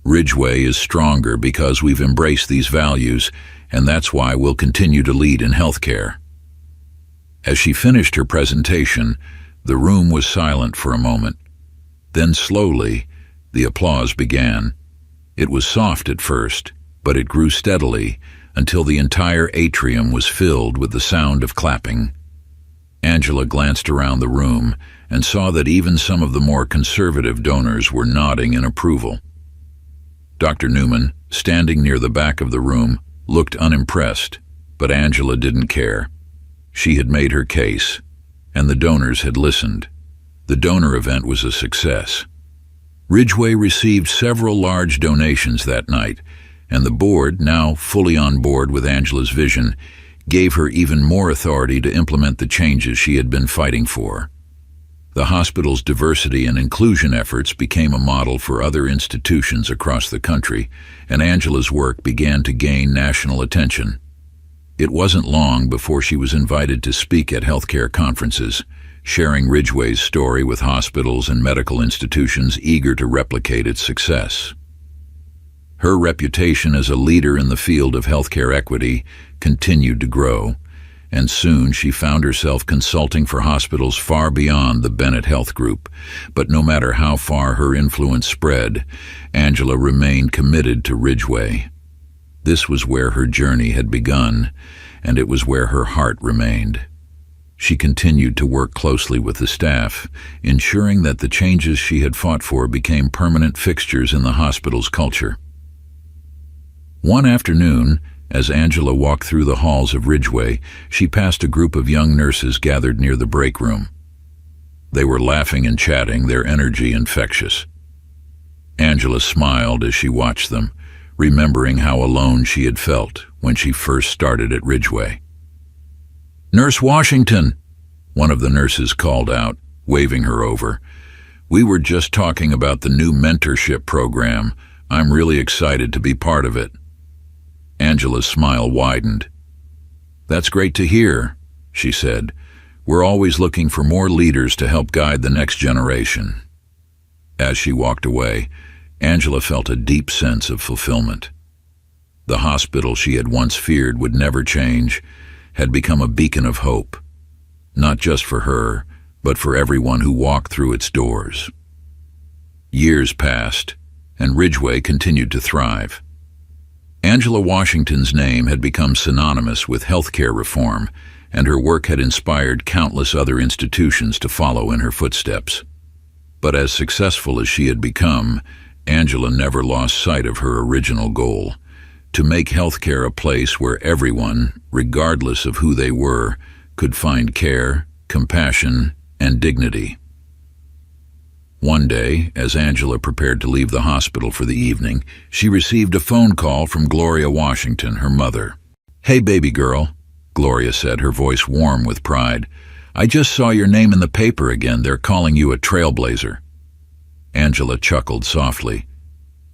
Ridgway is stronger because we've embraced these values, and that's why we'll continue to lead in healthcare." As she finished her presentation, the room was silent for a moment. Then slowly, the applause began. It was soft at first, but it grew steadily until the entire atrium was filled with the sound of clapping. Angela glanced around the room and saw that even some of the more conservative donors were nodding in approval. Dr. Newman, standing near the back of the room, looked unimpressed, but Angela didn't care. She had made her case, and the donors had listened. The donor event was a success. Ridgway received several large donations that night, and the board, now fully on board with Angela's vision, gave her even more authority to implement the changes she had been fighting for. The hospital's diversity and inclusion efforts became a model for other institutions across the country, and Angela's work began to gain national attention. It wasn't long before she was invited to speak at healthcare conferences, sharing Ridgway's story with hospitals and medical institutions eager to replicate its success. Her reputation as a leader in the field of healthcare equity continued to grow, and soon she found herself consulting for hospitals far beyond the Bennett Health Group. But no matter how far her influence spread, Angela remained committed to Ridgway. This was where her journey had begun, and it was where her heart remained. She continued to work closely with the staff, ensuring that the changes she had fought for became permanent fixtures in the hospital's culture. One afternoon, as Angela walked through the halls of Ridgway, she passed a group of young nurses gathered near the break room. They were laughing and chatting, their energy infectious. Angela smiled as she watched them, remembering how alone she had felt when she first started at Ridgway. "Nurse Washington," one of the nurses called out, waving her over. "We were just talking about the new mentorship program. I'm really excited to be part of it." Angela's smile widened. "That's great to hear," she said. "We're always looking for more leaders to help guide the next generation." As she walked away, Angela felt a deep sense of fulfillment. The hospital she had once feared would never change had become a beacon of hope, not just for her, but for everyone who walked through its doors. Years passed, and Ridgway continued to thrive. Angela Washington's name had become synonymous with healthcare reform, and her work had inspired countless other institutions to follow in her footsteps. But as successful as she had become, Angela never lost sight of her original goal: to make healthcare a place where everyone, regardless of who they were, could find care, compassion, and dignity. One day, as Angela prepared to leave the hospital for the evening, she received a phone call from Gloria Washington, her mother. "Hey, baby girl," Gloria said, her voice warm with pride. I just saw your name in the paper again. They're calling you a trailblazer. Angela chuckled softly.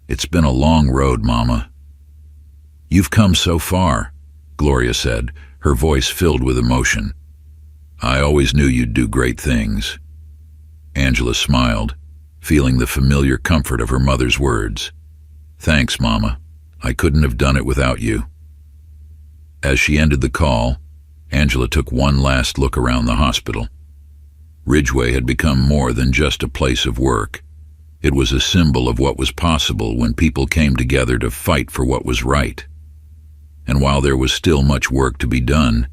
It's been a long road, Mama. You've come so far, Gloria said, her voice filled with emotion. I always knew you'd do great things. Angela smiled, feeling the familiar comfort of her mother's words. Thanks, Mama. I couldn't have done it without you. As she ended the call, Angela took one last look around the hospital. Ridgeway had become more than just a place of work. It was a symbol of what was possible when people came together to fight for what was right. And while there was still much work to be done,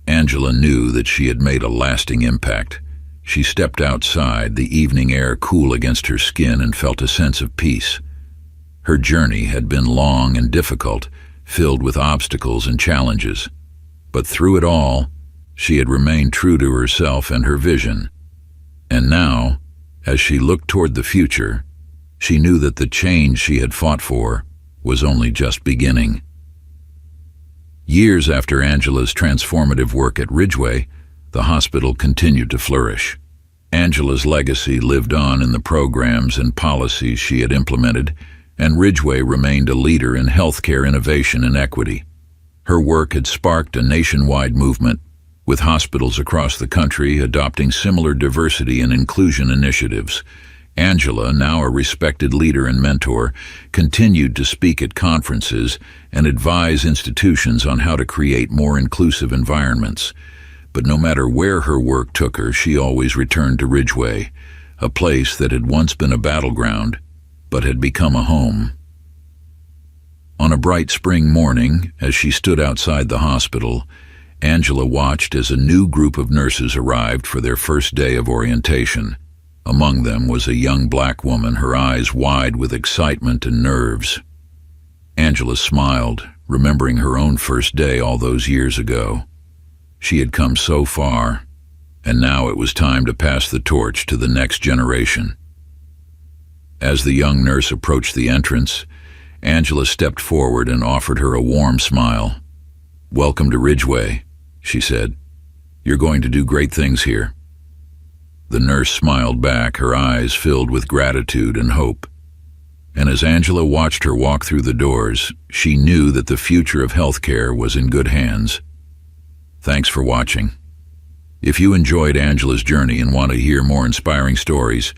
Angela knew that she had made a lasting impact. She stepped outside, the evening air cool against her skin, and felt a sense of peace. Her journey had been long and difficult, filled with obstacles and challenges. But through it all, she had remained true to herself and her vision. And now, as she looked toward the future, she knew that the change she had fought for was only just beginning. Years after Angela's transformative work at Ridgeway, the hospital continued to flourish. Angela's legacy lived on in the programs and policies she had implemented, and Ridgeway remained a leader in healthcare innovation and equity. Her work had sparked a nationwide movement, with hospitals across the country adopting similar diversity and inclusion initiatives. Angela, now a respected leader and mentor, continued to speak at conferences and advise institutions on how to create more inclusive environments. But no matter where her work took her, she always returned to Ridgeway, a place that had once been a battleground, but had become a home. On a bright spring morning, as she stood outside the hospital, Angela watched as a new group of nurses arrived for their first day of orientation. Among them was a young black woman, her eyes wide with excitement and nerves. Angela smiled, remembering her own first day all those years ago. She had come so far, and now it was time to pass the torch to the next generation. As the young nurse approached the entrance, Angela stepped forward and offered her a warm smile. "Welcome to Ridgeway," she said. "You're going to do great things here." The nurse smiled back, her eyes filled with gratitude and hope. And as Angela watched her walk through the doors, she knew that the future of healthcare was in good hands. Thanks for watching. If you enjoyed Angela's journey and want to hear more inspiring stories,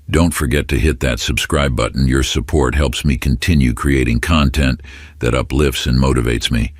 don't forget to hit that subscribe button. Your support helps me continue creating content that uplifts and motivates me.